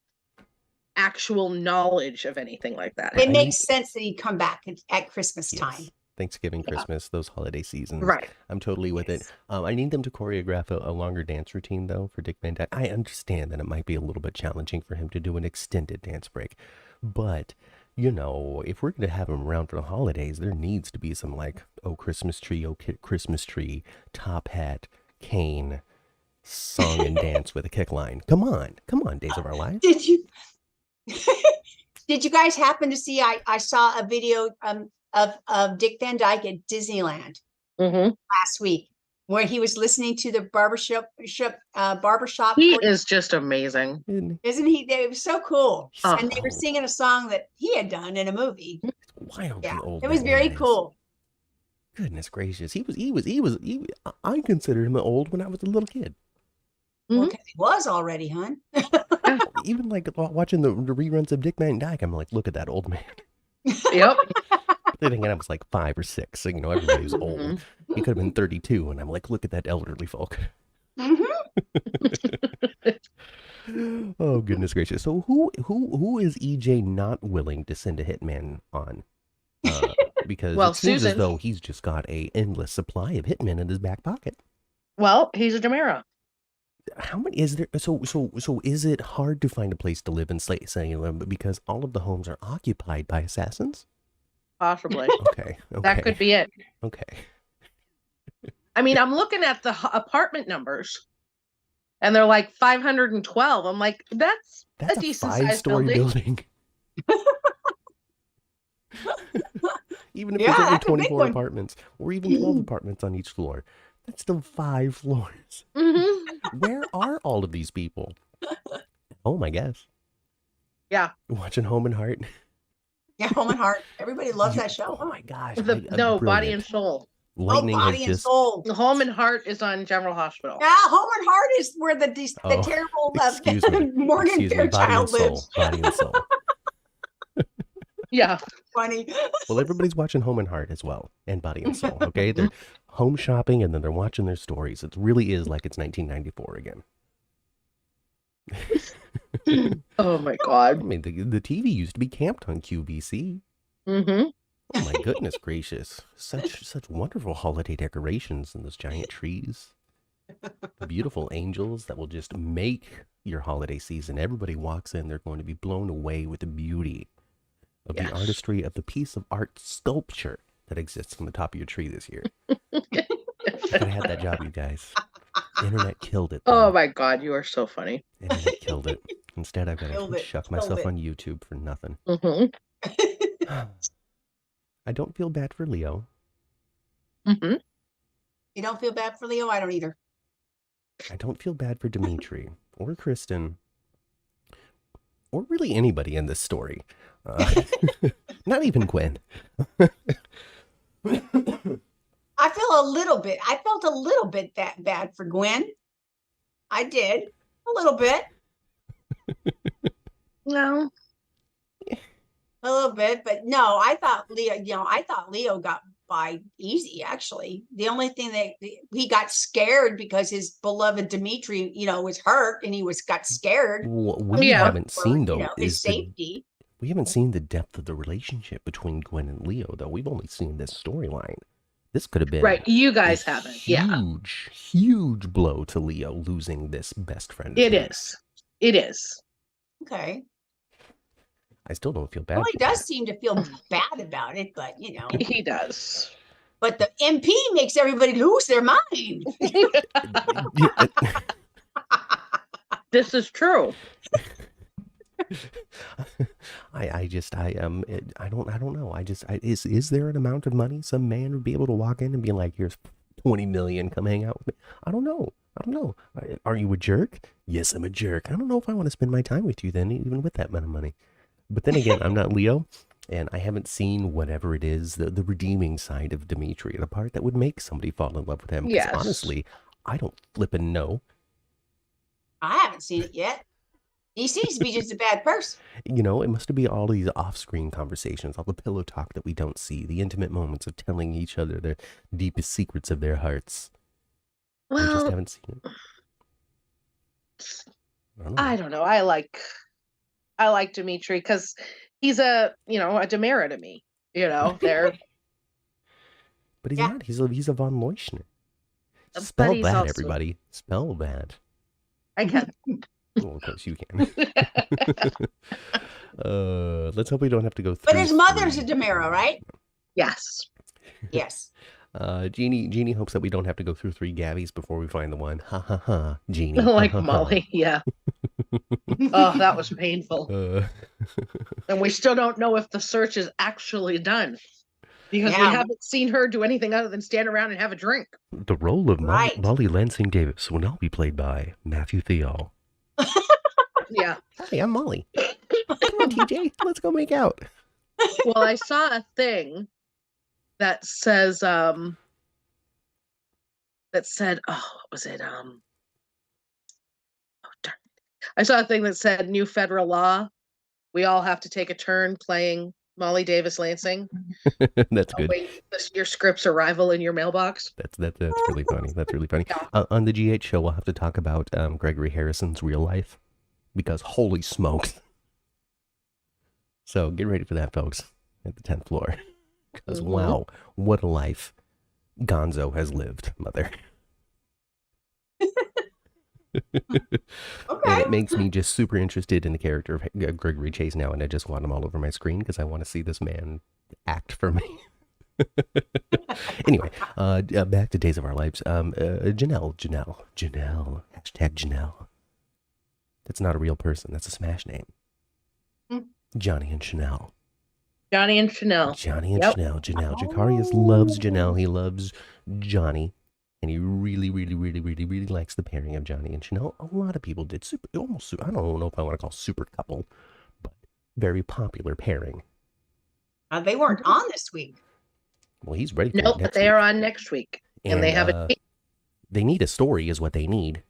S3: actual knowledge of anything like that.
S2: It makes sense that he'd come back at Christmas time.
S1: Thanksgiving, Christmas, those holiday seasons.
S3: Right.
S1: I'm totally with it. I need them to choreograph a longer dance routine, though, for Dick Van Dyke. I understand that it might be a little bit challenging for him to do an extended dance break. But, if we're going to have him around for the holidays, there needs to be some, Christmas tree, top hat, cane, song and dance with a kick line. Come on, Days of Our Lives.
S2: Did you guys happen to see, I saw a video of Dick Van Dyke at Disneyland last week. where he was listening to the barbershop.
S3: He is just amazing.
S2: Isn't he? It was so cool.
S3: Oh.
S2: And they were singing a song that he had done in a movie.
S1: Wildly
S2: Yeah,
S1: old.
S2: it was
S1: that
S2: very
S1: man is.
S2: cool.
S1: Goodness gracious. I considered him old when I was a little kid.
S2: Well, 'cause he was already, hon.
S1: Even like watching the reruns of Dick Van Dyke, I'm like, look at that old man.
S3: Yep.
S1: Thinking I was like 5 or 6. So, everybody was old. He could have been 32, and I'm like, look at that elderly folk. Oh goodness gracious! So who is EJ not willing to send a hitman on? Because
S3: Well,
S1: it seems as
S3: Susan.
S1: though he's just got a endless supply of hitmen in his back pocket.
S3: Well, he's a DiMera.
S1: How many is there? So is it hard to find a place to live in Salem because all of the homes are occupied by assassins?
S3: Possibly.
S1: Okay.
S3: That could be it.
S1: Okay.
S3: I mean, I'm looking at the apartment numbers, and they're like 512. I'm like, that's a decent sized
S1: 5-story
S3: building.
S1: Even if
S2: Yeah,
S1: there's only
S2: that's a big
S1: 24
S2: one.
S1: apartments, or even 12 apartments on each floor, that's still 5 floors.
S3: Mm-hmm.
S1: Where are all of these people? Home, I guess.
S3: Yeah.
S1: Watching Home and Heart.
S2: Yeah, Home and Heart. Everybody loves that show.
S1: Oh my gosh.
S3: No, Body and Soul.
S1: Lightning
S2: Body
S1: has
S2: and
S1: just.
S2: Soul.
S3: Home and Heart is on General Hospital.
S2: Yeah, Home and Heart is where the
S1: Oh,
S2: terrible
S1: excuse me.
S2: Morgan
S1: Excuse me. Body and
S2: Fairchild
S1: Soul.
S2: lives.
S1: Body and Soul.
S3: Yeah.
S2: Funny.
S1: Well, everybody's watching Home and Heart as well, and Body and Soul. Okay, they're home shopping and then they're watching their stories. It really is like it's 1994 again.
S3: Oh my
S1: I
S3: God.
S1: mean, the TV used to be camped on QVC.
S3: Mm-hmm.
S1: Oh my goodness gracious! Such wonderful holiday decorations and those giant trees. The beautiful angels that will just make your holiday season. Everybody walks in, they're going to be blown away with the beauty of the artistry of the piece of art sculpture that exists on the top of your tree this year. Could have had that job, you guys. The internet killed it.
S3: Oh
S1: though.
S3: my God, you are so funny.
S1: Internet killed it. Instead, I've got
S2: Killed
S1: to
S2: it,
S1: shuck
S2: killed
S1: myself
S2: it.
S1: on YouTube for nothing.
S3: Mm-hmm.
S1: I don't feel bad for Leo.
S3: Mm-hmm.
S2: You don't feel bad for Leo? I don't either.
S1: I don't feel bad for Dimitri or Kristen or really anybody in this story. Not even Gwen.
S2: I felt a little bit that bad for Gwen. I did a little bit,
S3: No.
S2: a little bit, but no, I thought Leo got by easy. Actually, the only thing that he got scared because his beloved Dimitri, was hurt and he got scared.
S1: What we
S3: Yeah.
S1: haven't seen though
S2: his
S1: is
S2: safety.
S1: we haven't seen the depth of the relationship between Gwen and Leo though. We've only seen this storyline. This could have been
S3: Right. You
S1: a
S3: guys haven't. Yeah.
S1: huge blow to Leo losing this best friend. of
S3: It
S1: his.
S3: is. It is.
S2: Okay.
S1: I still don't feel bad.
S2: Well, he
S1: for him.
S2: does seem to feel bad about it, but
S3: He does.
S2: but the MP makes everybody lose their mind.
S3: This is true.
S1: I don't know. Is there an amount of money some man would be able to walk in and be like, here's 20 million, come hang out with me? I don't know. Are you a jerk? Yes, I'm a jerk. I don't know if I want to spend my time with you then, even with that amount of money. But then again, I'm not Leo, and I haven't seen whatever it is, the redeeming side of Dimitri, the part that would make somebody fall in love with him. 'Cause
S3: Yes.
S1: honestly, I don't flippin' know.
S2: I haven't seen it yet. He seems to be just a bad person.
S1: It must be all these off-screen conversations, all the pillow talk that we don't see, the intimate moments of telling each other their deepest secrets of their hearts. We just
S3: Well,
S1: haven't seen it. I don't know.
S3: I don't know. I like Dimitri because he's a DiMera to me. They're
S1: But he's
S2: Yeah.
S1: not. He's a von Leuschner.
S3: But
S1: Spell
S3: he's
S1: that,
S3: also-
S1: everybody. Spell that.
S3: I can.
S1: Well, of course you can. Let's hope we don't have to go through.
S2: But his mother's a
S1: three.
S2: DiMera, right?
S3: Yes.
S2: Yes.
S1: Jeannie hopes that we don't have to go through 3 Gabbies before we find the one. Ha ha ha, Jeannie.
S3: Like
S1: ha, ha, ha.
S3: Molly. Yeah. Oh, that was painful. And we still don't know if the search is actually done. Because we haven't seen her do anything other than stand around and have a drink.
S1: The role of Molly Lansing Davis will now be played by Matthew Thiel.
S3: Yeah.
S1: Hey, I'm Molly. Come on, TJ, let's go make out.
S3: Well, I saw a thing that says, oh, what was it? Oh, darn. I saw a thing that said new federal law. We all have to take a turn playing Molly Davis Lansing.
S1: That's good.
S3: Wait, your script's arrival in your mailbox.
S1: That's really funny. That's really funny. Yeah. On the GH show, we'll have to talk about Gregory Harrison's real life, because holy smokes. So get ready for that, folks, at the 10th floor. Because wow, what a life Gonzo has lived, mother.
S2: Okay.
S1: And it makes me just super interested in the character of Gregory Chase now, and I just want him all over my screen because I want to see this man act for me. Anyway, back to Days of Our Lives. Janelle. Hashtag Janelle. That's not a real person. That's a smash name. Johnny and Chanel.
S3: Johnny and Chanel.
S1: Janelle. Jacarius loves Janelle. He loves Johnny. And he really, really, really, really, really likes the pairing of Johnny and Chanel. A lot of people did. I don't know if I want to call super couple, but very popular pairing.
S2: They weren't on this week.
S1: Well, he's ready for
S3: Nope, but they are on next week. And they have a date.
S1: They need a story is what they need.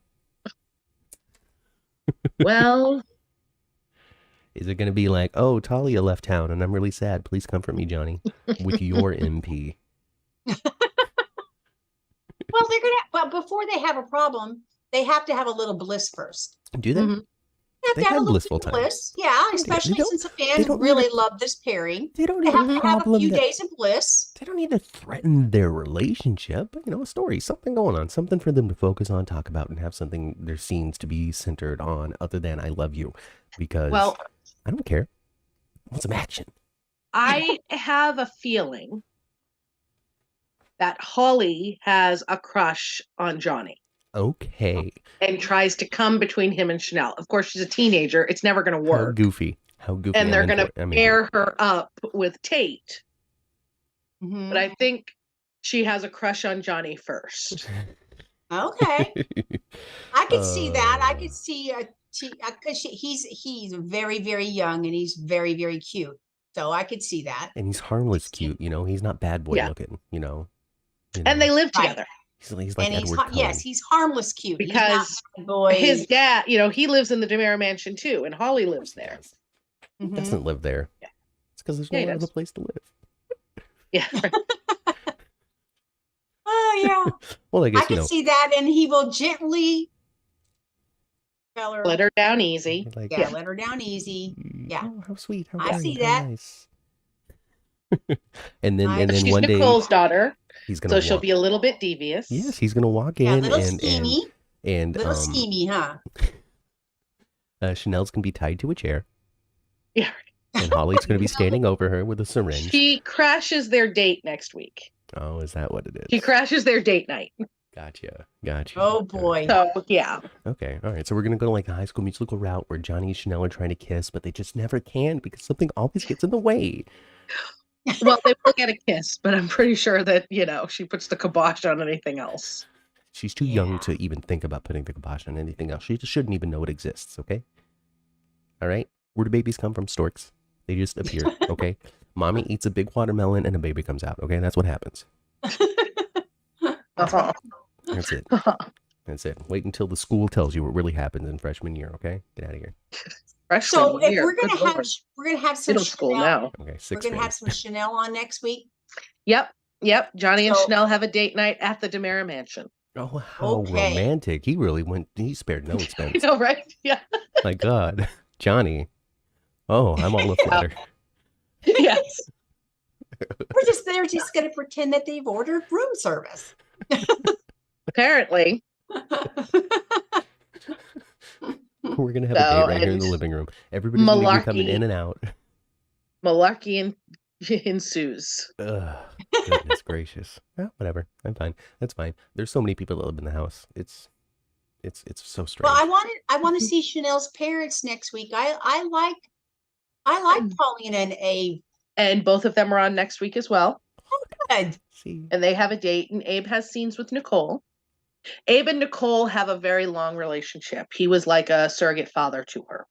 S3: Well...
S1: Is it going to be like, oh, Talia left town and I'm really sad. Please comfort me, Johnny, with your MP.
S2: Well, well, before they have a problem, they have to have a little bliss first.
S1: Do they?
S2: Mm-hmm. They have blissful time. Bliss. Yeah, especially since the fans really love this pairing.
S1: They don't
S2: have to have a few days of bliss.
S1: They don't need to threaten their relationship. You know, a story, something going on, something for them to focus on, talk about, and have something, their scenes to be centered on other than I love you. Because I don't care. I want some action.
S3: I have a feeling that Holly has a crush on Johnny.
S1: Okay.
S3: And tries to come between him and Chanel. Of course, she's a teenager. It's never going to work.
S1: How goofy.
S3: And they're going to pair her up with Tate. Mm-hmm. But I think she has a crush on Johnny first.
S2: Okay. I could see that. I could see because he's very, very young and he's very, very cute. So I could see that.
S1: And he's harmless cute, you know. He's not bad boy looking, you know.
S3: And they live together.
S1: He's like Edward Cullen.
S2: Yes, he's harmless cute.
S3: Because his dad, you know, he lives in the DeMera mansion too, and Holly lives there.
S1: He doesn't live there. Yeah. It's because there's no other place to live.
S3: Yeah.
S2: Oh yeah.
S1: Well, I guess
S2: I can see that, and he will gently
S3: let her down easy.
S2: Let her down easy. Yeah.
S1: Oh, how sweet.
S2: I see that.
S1: Nice. and then
S3: she's
S1: one day
S3: Nicole's daughter.
S1: He's gonna
S3: she'll be a little bit devious.
S1: Yes, he's gonna walk in
S2: little schemy.
S1: And
S2: little schemy, huh?
S1: Chanel's gonna be tied to a chair.
S3: Yeah.
S1: And Holly's gonna be standing over her with a syringe.
S3: She crashes their date next week.
S1: Oh, is that what it is?
S3: She crashes their date night.
S1: Gotcha.
S2: Oh boy.
S3: So yeah.
S1: Okay. All right. So we're gonna go like the High School Musical route where Johnny and Chanel are trying to kiss, but they just never can because something always gets in the way.
S3: Well, they will get a kiss, but I'm pretty sure that, you know, she puts the kibosh on anything else.
S1: She's too young to even think about putting the kibosh on anything else. She just shouldn't even know it exists, okay? All right? Where do babies come from? Storks. They just appear, okay? Mommy eats a big watermelon and a baby comes out, okay? That's what happens. That's it. That's it. Wait until the school tells you what really happens in freshman year, okay? Get out of here.
S2: So if we're gonna have some
S3: middle school now.
S1: Okay,
S2: we're gonna have some Chanel on next week.
S3: Yep. Johnny and Chanel have a date night at the DeMera mansion.
S1: Oh, how romantic! He spared no expense.
S3: You know, right? Yeah.
S1: My God, Johnny. Oh, I'm all aflutter.
S3: Yes.
S2: They're just gonna pretend that they've ordered room service.
S3: Apparently.
S1: We're going to have a date right here in the living room. Everybody's going to be coming in and out.
S3: Malarkey ensues.
S1: Goodness gracious. Well, whatever. I'm fine. That's fine. There's so many people that live in the house. It's so strange.
S2: Well, I want to see Chanel's parents next week. I like Pauline and Ave.
S3: And both of them are on next week as well.
S2: Good.
S1: See,
S3: and they have a date, and Abe has scenes with Nicole. Abe and Nicole have a very long relationship. He was like a surrogate father to her.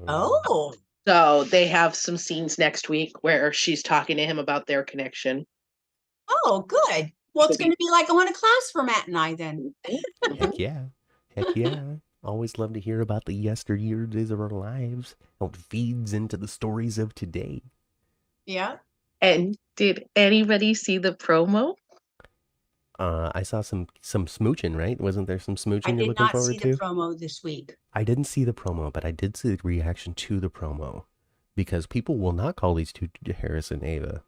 S2: Oh,
S3: So they have some scenes next week where she's talking to him about their connection.
S2: oh, good. Well, it's going to be like going to class for Matt and I then.
S1: heck yeah, heck yeah. Always love to hear about the yesteryears of our lives. How it feeds into the stories of today.
S2: Yeah.
S3: And did anybody see the promo?
S1: I saw some smooching, right? Wasn't there some
S2: I
S1: smooching you're
S2: did
S1: looking
S2: not
S1: forward
S2: see
S1: to?
S2: the promo this week.
S1: I didn't see the promo, but I did see the reaction to the promo. Because people will not call these two Harris and Ava.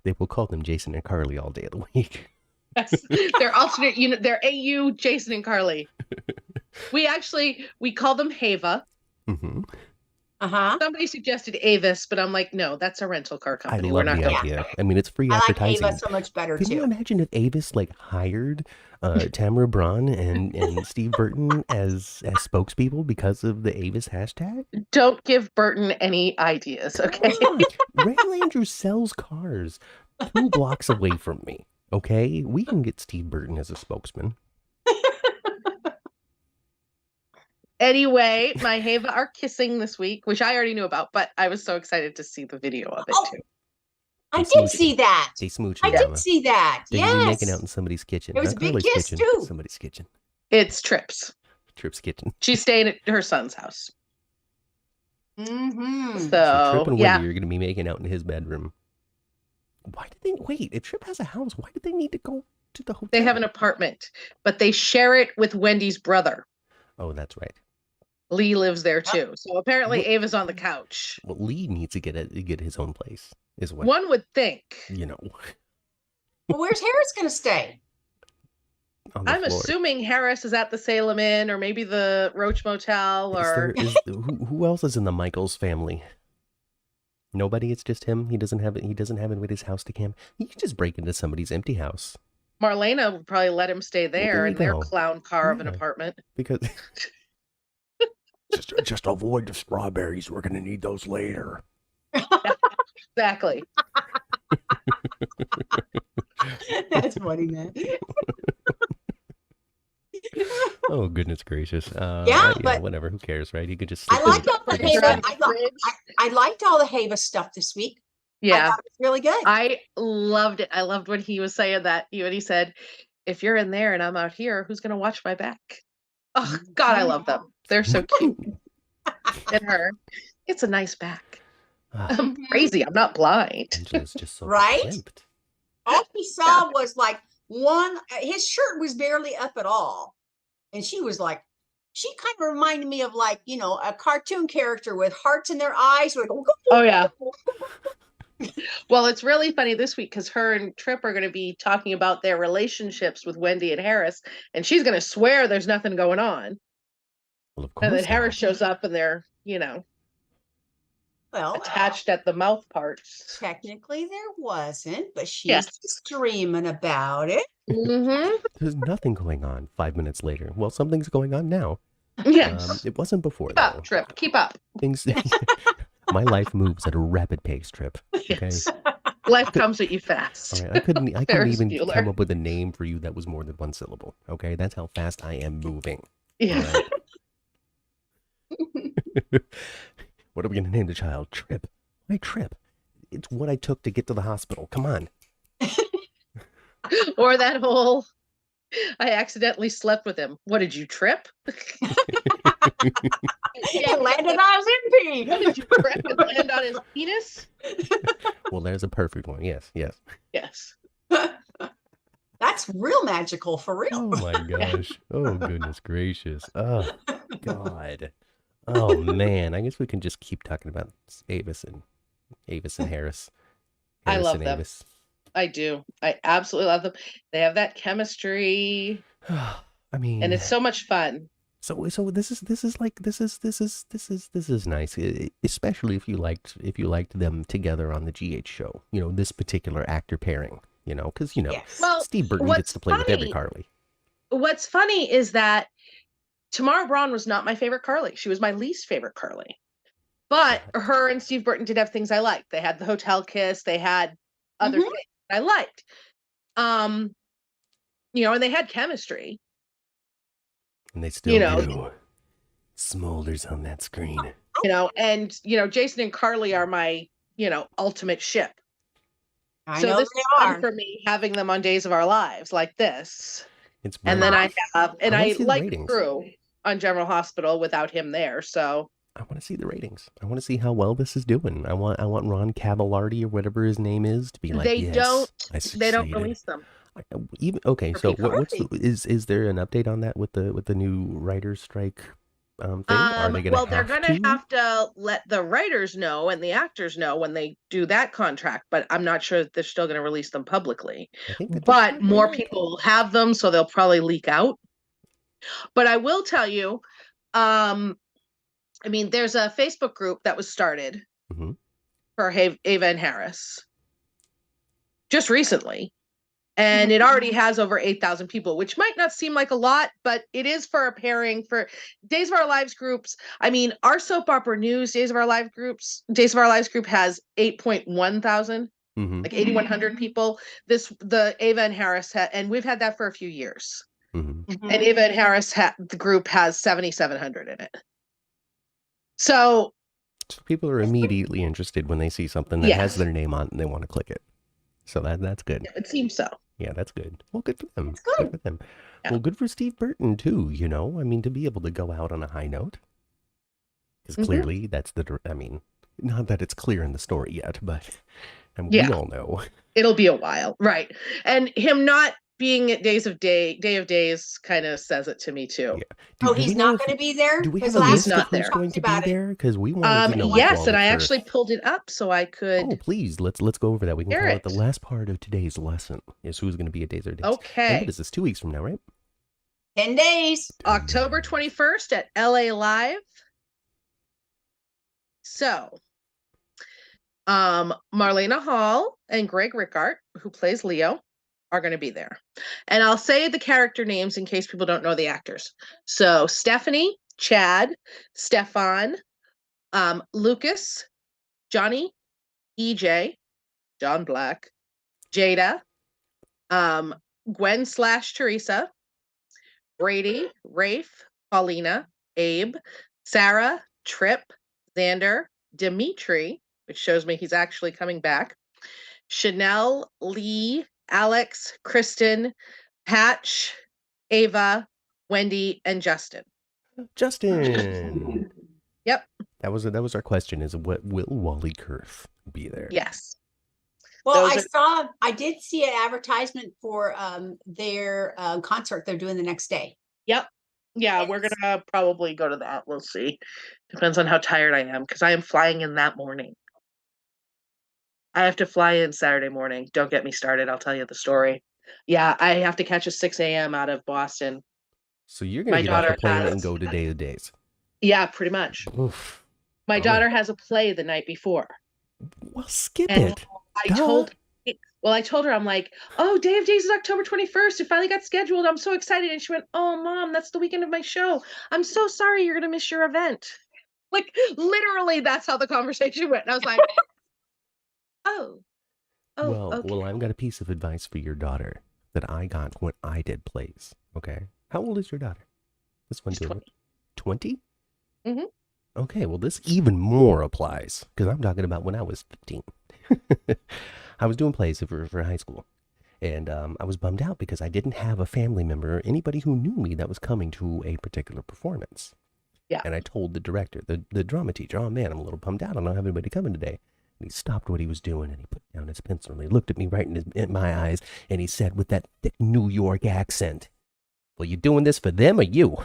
S1: They will call them Jason and Carly all day of the week.
S3: Yes. They're alternate unit. They're AU, Jason and Carly. We call them Hava.
S1: Mm-hmm.
S2: Uh-huh.
S3: Somebody suggested Avis, but I'm like, no, that's a rental car
S1: I
S3: company.
S1: love
S3: We're not
S1: the
S3: going.
S1: idea. I mean, it's free
S2: I like
S1: advertising.
S2: Ava so much better
S1: Can you
S2: too.
S1: imagine if Avis hired Tamara Braun and Steve Burton as spokespeople because of the Avis hashtag?
S3: Don't give Burton any ideas, okay?
S1: Look, Ray Landrew sells cars 2 blocks away from me. Okay, we can get Steve Burton as a spokesman.
S3: Anyway, my Hava are kissing this week, which I already knew about, but I was so excited to see the video of it too.
S2: I
S1: They
S2: did
S1: smooch-
S2: see that.
S1: They smooch.
S2: I did see that.
S1: They're gonna be
S2: Yes.
S1: making out in somebody's kitchen.
S2: It was
S1: Not
S2: a big
S1: Carly's
S2: kiss,
S1: kitchen.
S2: too.
S1: Somebody's kitchen.
S3: It's Trips.
S1: Trip's kitchen.
S3: She's staying at her son's house.
S2: Mm-hmm.
S1: So Trip
S3: So,
S1: and
S3: yeah.
S1: Wendy are gonna be making out in his bedroom. Why did they wait? If Trip has a house, why did they need to go to the hotel?
S3: They have an apartment, but they share it with Wendy's brother.
S1: Oh, that's right.
S3: Lee lives there too. So apparently
S1: What-
S3: Ava's on the couch.
S1: Well, Lee needs to get his own place. Is what
S3: One would think.
S1: you know.
S2: Well, where's Harris going to stay?
S1: On the
S3: I'm
S1: floor.
S3: assuming Harris is at the Salem Inn or maybe the Roach Motel or
S1: Who else is in the Michaels family? Nobody. It's just him. He doesn't have anybody's house to camp. You can just break into somebody's empty house
S3: Marlena would probably let him stay
S1: there
S3: there
S1: you
S3: in their
S1: go.
S3: clown car of an
S1: Yeah.
S3: apartment.
S1: because just avoid the strawberries. We're gonna need those later.
S3: Exactly.
S2: That's funny, man.
S1: Oh goodness gracious.
S2: but-
S1: whatever. Who cares, right? You could just.
S2: I
S1: slip
S2: liked
S1: in-
S2: all the
S1: you can
S2: Hava.
S1: slip-
S2: I liked all the Hava stuff this week. I
S3: Yeah.
S2: thought it was really good.
S3: I loved it. I loved when he was saying that. When he said, if you're in there and I'm out here, who's going to watch my back? Oh, God, I love them. They're so cute. And her, it's a nice back.
S1: Ah,
S3: I'm crazy. I'm not blind.
S1: Angela's just so
S2: Right?
S1: verklempt.
S2: All she saw was like his shirt was barely up at all. And she was like, she kind of reminded me of a cartoon character with hearts in their eyes.
S3: Oh, yeah. Well, it's really funny this week because her and Tripp are going to be talking about their relationships with Wendy and Harris, and she's going to swear there's nothing going on.
S1: Well, of course.
S3: And then
S1: not.
S3: Harris shows up and they're,
S2: Well,
S3: attached at the mouth parts.
S2: technically there wasn't, but she's
S3: Yeah.
S2: just dreaming about it.
S3: Mm-hmm.
S1: There's nothing going on 5 minutes later. Well, something's going on now.
S3: Yes.
S1: It wasn't before
S3: Keep
S1: though.
S3: up, Tripp. Keep up.
S1: Things. My life moves at a rapid pace, Trip. Okay.
S3: Yes. Life comes at you fast.
S1: All right. I couldn't
S3: Ferris
S1: even
S3: Bueller.
S1: come up with a name for you that was more than one syllable. Okay. That's how fast I am moving.
S3: Yeah.
S1: All right? What are we gonna name the child? Trip. Why Trip? It's what I took to get to the hospital. Come on.
S3: Or that whole, I accidentally slept with him. What did you trip?
S2: It landed on his MP.
S3: What did you trip and land on his penis?
S1: Well, there's a perfect one. Yes. Yes.
S3: Yes.
S2: That's real magical for real.
S1: Oh my gosh. Oh goodness gracious. Oh God. Oh man. I guess we can just keep talking about Avis and Harris.
S3: I
S1: Harris
S3: love
S1: and
S3: them.
S1: Avis.
S3: I do. I absolutely love them. They have that chemistry,
S1: I mean,
S3: and it's so much fun.
S1: so this is nice, especially if you liked them together on the GH show. You know, this particular actor pairing. You know, because
S2: Yes.
S3: Well,
S1: Steve Burton
S3: what's
S1: gets to play with every
S3: funny-
S1: Carly.
S3: What's funny is that Tamara Braun was not my favorite Carly. She was my least favorite Carly. But her and Steve Burton did have things I liked. They had the hotel kiss. They had other
S2: Mhm.
S3: things. I liked. And they had chemistry.
S1: And they still do. Smolders on that screen.
S3: And Jason and Carly are my, ultimate ship.
S2: I
S3: so
S2: know
S3: this
S2: they
S3: is fun
S2: are.
S3: for me having them on Days of Our Lives like this.
S1: It's
S3: and then I
S1: see the
S3: like
S1: ratings.
S3: Drew on General Hospital without him there. So
S1: I want to see the ratings. I want to see how well this is doing. I want Ron Cavalardi or whatever his name is to be like,
S3: they
S1: yes,
S3: don't release them.
S1: Is there an update on that with the new writer's strike thing? Are they going
S3: they're going to have to let the writers know and the actors know when they do that contract, but I'm not sure that they're still going to release them publicly. But more people will have them, so they'll probably leak out. But I will tell you, there's a Facebook group that was started for Ava and Harris just recently. And it already has over 8,000 people, which might not seem like a lot, but it is for a pairing for Days of Our Lives groups. Our soap opera news Days of Our Lives group has 8.1 thousand, like 8,100 people. The Ava and Harris and we've had that for a few years. And Ava and Harris the group has 7,700 in it. So
S1: people are immediately interested when they see something that has their name on it and they want to click it. So that's good.
S3: Yeah, it seems so.
S1: Yeah, that's good. Well, good for them.
S2: Good
S1: for them. Yeah. Well, good for Steve Burton too. To be able to go out on a high note, because clearly that's not that it's clear in the story yet, but we all know
S3: it'll be a while, right? And him not being at Day of Days kind of says it to me too.
S1: Yeah.
S2: He's not going to be there?
S1: Do we have a list of who's going to be there? Because we wanted to know.
S3: Yes, and I actually pulled it up so I could.
S1: Oh, please, let's go over that. We can call it the last part of today's lesson. Is who's going to be at Days or Days.
S3: Okay.
S1: And what is this? 2 weeks from now, right?
S2: 10 days.
S3: October 21st at LA Live. So, Marlena Hall and Greg Rickart, who plays Leo, are going to be there. And I'll say the character names in case people don't know the actors. So Stephanie, Chad, Stefan, Lucas, Johnny, EJ, John Black, Jada, Gwen / Teresa, Brady, Rafe, Paulina, Abe, Sarah, Trip, Xander, Dimitri, which shows me he's actually coming back, Chanel, Lee, Alex, Kristen, Patch, Ava, Wendy, and Justin.
S1: Justin.
S3: Yep.
S1: That was our question: is what will Wally Kurth be there?
S3: Yes.
S2: Well, I did see an advertisement for their concert they're doing the next day.
S3: Yep. Yeah, we're gonna probably go to that. We'll see. Depends on how tired I am because I am flying in that morning. I have to fly in Saturday morning. Don't get me started. I'll tell you the story. Yeah, I have to catch a 6 a.m. out of Boston.
S1: So you're going to get off the plane and go to Day of Days.
S3: Yeah, pretty much.
S1: Oof.
S3: My daughter has a play the night before.
S1: Well, skip it.
S3: I told her, I'm like, oh, Day of Days is October 21st. It finally got scheduled. I'm so excited. And she went, oh, Mom, that's the weekend of my show. I'm so sorry you're going to miss your event. Like, literally, that's how the conversation went. And I was like,
S1: Well, I've got a piece of advice for your daughter that I got when I did plays. Okay. How old is your daughter? This one doing 20?
S3: Mm-hmm.
S1: Okay, well, this even more applies because I'm talking about when I was 15. I was doing plays for high school. And I was bummed out because I didn't have a family member or anybody who knew me that was coming to a particular performance.
S3: Yeah.
S1: And I told the director, the drama teacher, oh man, I'm a little bummed out. I don't have anybody coming today. And he stopped what he was doing and he put down his pencil and he looked at me right in my eyes and he said with that thick New York accent, well, you doing this for them or you?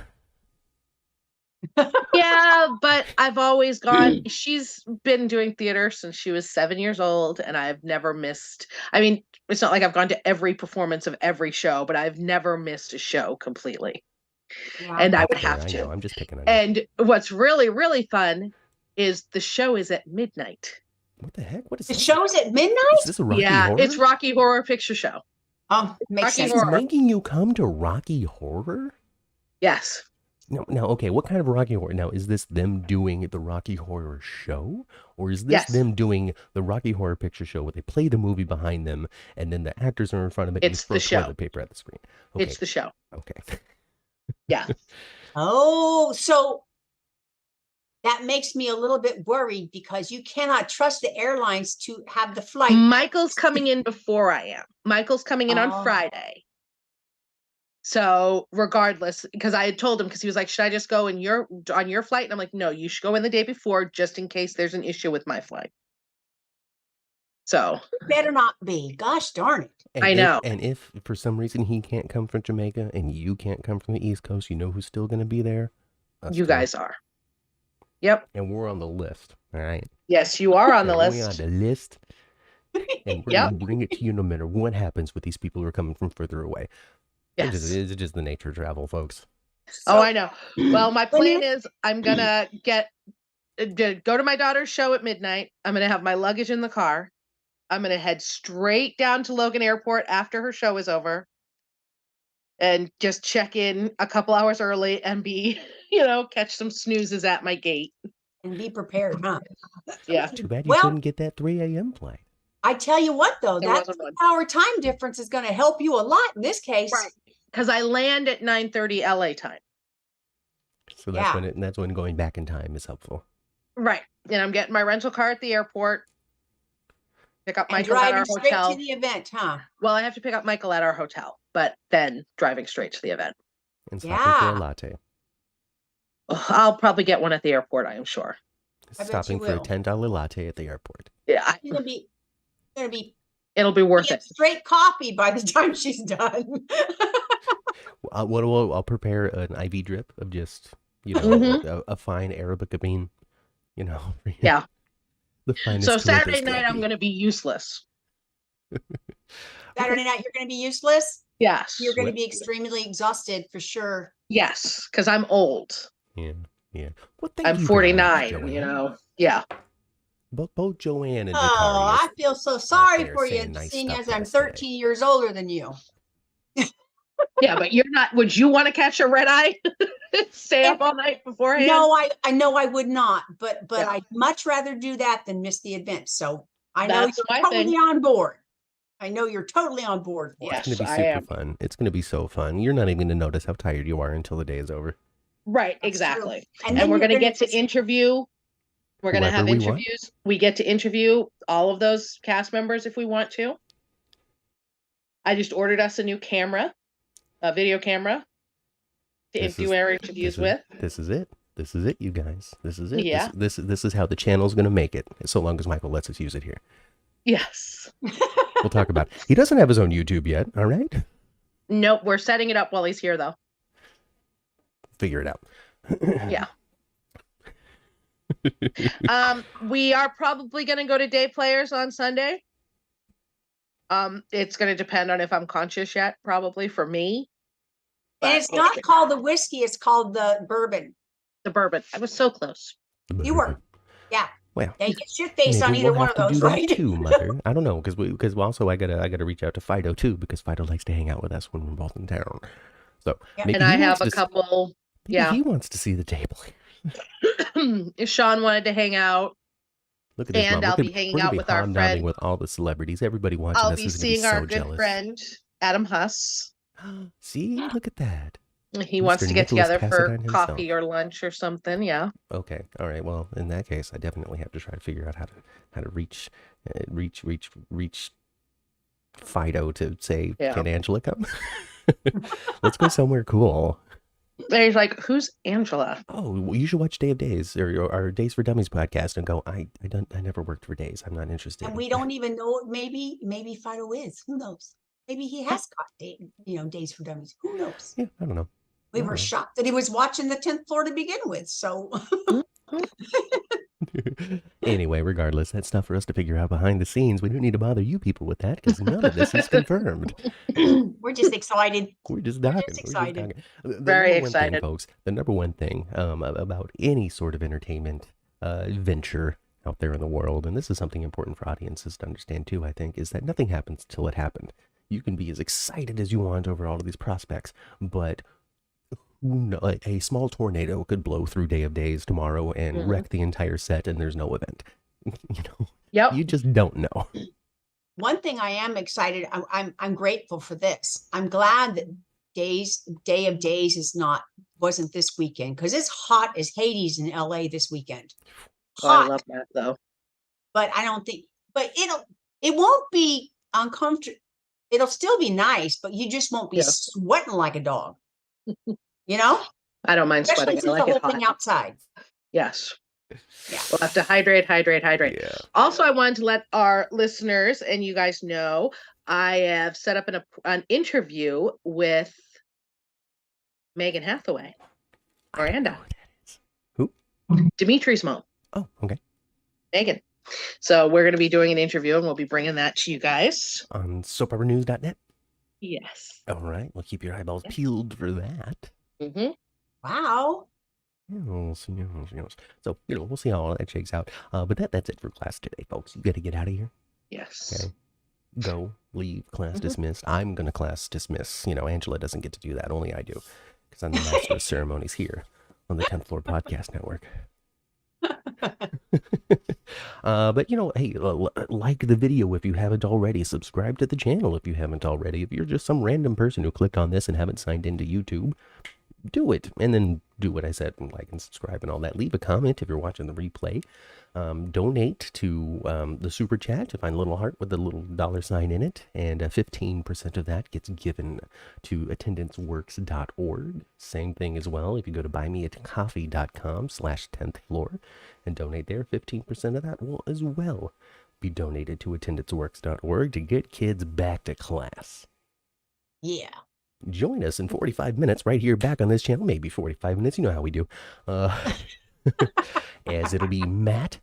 S3: Yeah, but I've always gone. She's been doing theater since she was 7 years old, and I've never missed. I mean, it's not like I've gone to every performance of every show, but I've never missed a show completely. Wow. And I would have to.
S1: I'm just picking on you.
S3: And what's really, really fun is the show is at midnight.
S1: What the heck? What is
S2: the show's at midnight?
S1: Is this a Rocky Horror?
S3: It's Rocky Horror Picture Show.
S2: Oh, makes sense.
S1: Making you come to Rocky Horror?
S3: Yes.
S1: Now, okay, what kind of Rocky Horror? Now, is this them doing the Rocky Horror Show? Or is this
S3: Yes.
S1: them doing the Rocky Horror Picture Show where they play the movie behind them and then the actors are in front of it and
S3: It's
S1: you throw
S3: the show.
S1: toilet paper at the screen? Okay.
S3: It's the show.
S1: Okay.
S3: Yeah.
S2: Oh, so that makes me a little bit worried because you cannot trust the airlines to have the flight.
S3: Michael's coming in before I am. Michael's coming in on
S2: Oh.
S3: Friday. So regardless, because I had told him, because he was like, should I just go on your flight? And I'm like, no, you should go in the day before just in case there's an issue with my flight. So
S2: It better not be. Gosh darn it.
S1: And
S3: I know.
S1: And if for some reason he can't come from Jamaica and you can't come from the East Coast, you know who's still going to be there? Us
S3: you
S1: two.
S3: guys are. Yep.
S1: And we're on the list. All right.
S3: Yes, you are on the
S1: We're
S3: list.
S1: on the list. And we're
S3: Yep.
S1: going to bring it to you no matter what happens with these people who are coming from further away.
S3: Yes.
S1: It's just the nature of travel, folks.
S3: Oh, I know. Well, my
S2: When
S3: plan
S2: you-
S3: is I'm gonna go to my daughter's show at midnight. I'm gonna have my luggage in the car. I'm gonna head straight down to Logan Airport after her show is over, and just check in a couple hours early and be, catch some snoozes at my gate.
S2: And be prepared, huh?
S3: Yeah.
S1: Too bad you
S2: Well-
S1: couldn't get that 3 a.m. flight.
S2: I tell you what, though,
S3: There
S2: that
S3: wasn't one.
S2: 2-hour time difference is going to help you a lot in this case.
S3: Right. Because I land at 9:30 LA time.
S1: So that's
S2: Yeah.
S1: that's when going back in time is helpful.
S3: Right. And I'm getting my rental car at the airport. Pick up
S2: And
S3: Michael at our
S2: driving straight
S3: hotel.
S2: to the event, huh?
S3: Well, I have to pick up Michael at our hotel, but then driving straight to the event.
S1: And stopping for
S2: Yeah.
S1: a latte.
S3: I'll probably get one at the airport, I am sure.
S2: bet
S1: Stopping
S2: you
S1: for a
S2: will.
S1: $10 latte at the airport.
S3: Yeah,
S2: She's gonna be
S3: it'll be worth
S2: getting
S3: it.
S2: straight coffee by the time she's done.
S1: I'll prepare an IV drip of just,
S3: Mhm.
S1: a fine Arabica bean, for you.
S3: Yeah.
S1: The finest
S3: So
S1: Corinthus
S3: Saturday night, I'm
S1: coffee.
S3: going to be useless.
S2: Saturday night, you're gonna be useless.
S3: Yes.
S2: You're gonna
S1: Sweat.
S2: be extremely exhausted for sure.
S3: Yes, because I'm old.
S1: Yeah. Well, thank
S3: I'm
S1: you very much,
S3: 49,
S1: Joanne.
S3: Yeah.
S1: Both Joanne and
S2: Oh,
S1: Victoria.
S2: I feel so sorry
S1: there
S2: for you,
S1: saying nice
S2: seeing
S1: stuff
S2: as
S1: to
S2: I'm
S1: us today.
S2: 13 years older than you.
S3: Yeah, but you're not, would you want to catch a red eye? Stay up all night beforehand?
S2: No, I know I would not, but
S3: Yeah.
S2: I'd much rather do that than miss the event. So I know
S3: That's
S2: you're
S3: my
S2: totally
S3: thing.
S2: on board. I know you're totally on board for
S3: Yes.
S2: it.
S1: It's going to
S3: I
S1: be super
S3: am.
S1: fun. It's going to be so fun. You're not even going to notice how tired you are until the day is over.
S3: Right,
S2: That's true.
S3: exactly.
S2: And
S3: And
S2: then
S3: we're
S2: you're
S3: going to
S2: gonna
S3: get to
S2: just-
S3: interview. We're going to have
S1: Whoever we want.
S3: interviews. We get to interview all of those cast members if we want to. I just ordered us a new camera, a video camera, to
S1: This
S3: do
S1: is-
S3: our interviews with.
S1: This is it. This is it, you guys. This is it.
S3: Yeah.
S1: This is how the channel's going to make it, so long as Michael lets us use it here.
S3: Yes.
S1: We'll talk about it. He doesn't have his own YouTube yet, all right?
S3: Nope, we're setting it up while he's here, though.
S1: Figure it out.
S3: Yeah. We are probably going to go to day players on Sunday. It's going to depend on if I'm conscious yet, probably for me.
S2: And
S3: But
S2: it's not called the whiskey, it's called the bourbon.
S3: the bourbon. I was so close.
S2: You were. Yeah.
S1: Well,
S2: Yeah, you get shit faced on
S1: maybe
S2: either
S1: we'll
S2: one
S1: have
S2: of
S1: to
S2: those,
S1: do that
S2: right?
S1: too, Mother. I don't know, because also I gotta reach out to Fido too, because Fido likes to hang out with us when we're both in town. So
S2: Yeah.
S1: maybe
S3: And I
S1: he
S3: have
S1: wants
S3: a
S1: to
S3: couple.
S1: maybe
S3: yeah.
S1: he wants to see the table.
S3: Sean wanted to hang out.
S1: Look at this,
S3: And
S1: Mom.
S3: I'll be hanging out with our
S1: hobnobbing
S3: friend.
S1: with all the celebrities. Everybody watching
S3: I'll
S1: us
S3: be
S1: is going to
S3: seeing
S1: be
S3: our
S1: so
S3: good
S1: jealous.
S3: friend, Adam Huss.
S1: See, look at that.
S3: He wants
S1: Mr.
S3: to get
S1: Nicholas
S3: together for
S1: Cassadine himself.
S3: coffee or lunch or something. Yeah.
S1: Okay, all right. Well, in that case, I definitely have to try to figure out how to reach Fido to say,
S3: Yeah.
S1: "Can Angela come?" Let's go somewhere cool.
S3: And he's like, "Who's Angela?"
S1: Oh, well, you should watch Day of Days or our Days for Dummies podcast and go. I never worked for Days. I'm not interested.
S2: And we don't even know, maybe Fido is. Who knows? Maybe he has got Days for Dummies. Who knows?
S1: Yeah, I don't know.
S2: We
S1: I
S2: were
S1: don't know.
S2: shocked that he was watching the 10th floor to begin with. So
S1: Anyway, regardless, that's stuff for us to figure out behind the scenes. We don't need to bother you people with that because none of this is confirmed.
S2: we're just excited.
S1: We're just talking.
S2: excited.
S1: The
S3: Very
S1: number one thing,
S3: excited.
S1: folks. The number one thing about any sort of entertainment venture out there in the world, and this is something important for audiences to understand too, I think, is that nothing happens till it happened. You can be as excited as you want over all of these prospects, but a small tornado could blow through Day of Days tomorrow and wreck the entire set, and there's no event. You know,
S3: Yep.
S1: you just don't know.
S2: One thing I am excited. I'm grateful for this. I'm glad that Day of Days wasn't this weekend, because it's hot as Hades in LA this weekend.
S3: Oh, I
S2: Hot,
S3: love that though.
S2: but I don't think. But it won't be uncomfortable. It'll still be nice, but you just won't be sweating like a dog. You know,
S3: I don't mind
S2: especially
S3: sweating. I
S2: since
S3: like
S2: the
S3: it
S2: whole
S3: hot.
S2: thing outside.
S3: Yes.
S2: Yeah.
S3: We'll have to hydrate.
S1: Yeah.
S3: Also, I wanted to let our listeners and you guys know I have set up an interview with Megan Hathaway, Miranda.
S1: Who?
S3: Dimitri's mom.
S1: Oh, okay.
S3: Megan. So we're going to be doing an interview, and we'll be bringing that to you guys
S1: On soapoperanews.net.
S3: Yes.
S1: All right. Well, keep your eyeballs peeled for that.
S3: Mm-hmm.
S2: Wow.
S1: Yes. So, we'll see how all that shakes out. But that's it for class today, folks. You got to get out of here.
S3: Yes.
S1: Okay. Go, leave, class dismissed. I'm going to class dismiss. Angela doesn't get to do that. Only I do. Because I'm the master of ceremonies here on the 10th Floor Podcast Network. But hey, like the video if you haven't already. Subscribe to the channel if you haven't already. If you're just some random person who clicked on this and haven't signed into YouTube, do it. And then do what I said, and like and subscribe and all that. Leave a comment if you're watching the replay. Donate to the super chat to find a little heart with a little $sign in it, and 15% of that gets given to attendanceworks.org. Same thing as well. If you go to buymeacoffee.com/10th floor and donate there, 15% of that will as well be donated to attendanceworks.org to get kids back to class.
S2: Yeah.
S1: Join us in 45 minutes right here back on this channel. Maybe 45 minutes. You know how we do. As it'll be Matt,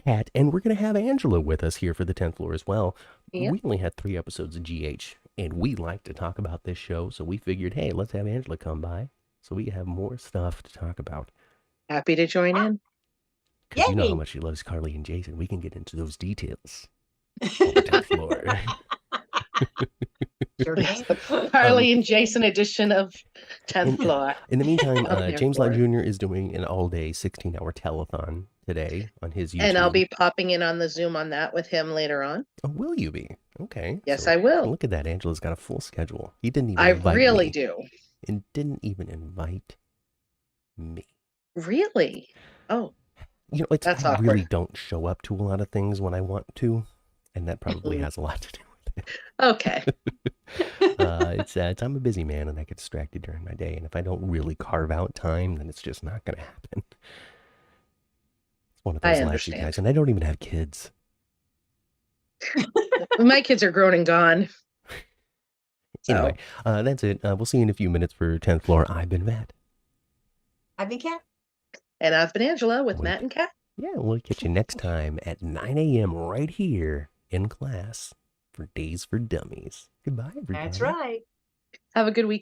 S1: Kat, and we're going to have Angela with us here for the 10th floor as well. Yep. We only had 3 episodes of GH, and we like to talk about this show, so we figured, hey, let's have Angela come by so we have more stuff to talk about.
S3: Happy to join in.
S1: Because you know how much she loves Carly and Jason. We can get into those details on the 10th floor.
S3: Carly and Jason edition of 10th floor.
S1: In the meantime, James Lott Jr. is doing an all-day 16-hour telethon today on his YouTube.
S3: And I'll be popping in on the Zoom on that with him later on.
S1: Oh, will you be? Okay.
S3: Yes, I will.
S1: Look at that. Angela's got a full schedule. He didn't even invite
S3: me. I really
S1: me,
S3: do.
S1: And didn't even invite me.
S3: Really? Oh.
S1: I really don't show up to a lot of things when I want to, and that probably has a lot to do with it.
S3: Okay.
S1: I'm a busy man, and I get distracted during my day, and if I don't really carve out time, then it's just not going to happen. It's one of those lives, you guys, and I don't even have kids.
S3: My kids are grown and gone.
S1: So. Anyway, that's it. We'll see you in a few minutes for 10th floor. I've been Matt.
S2: I've been Kat.
S3: And I've been Angela with Matt and Kat.
S1: Yeah, we'll catch you next time at 9 a.m. right here in class for Days for Dummies. Goodbye, everybody.
S2: That's right.
S3: Have a good week.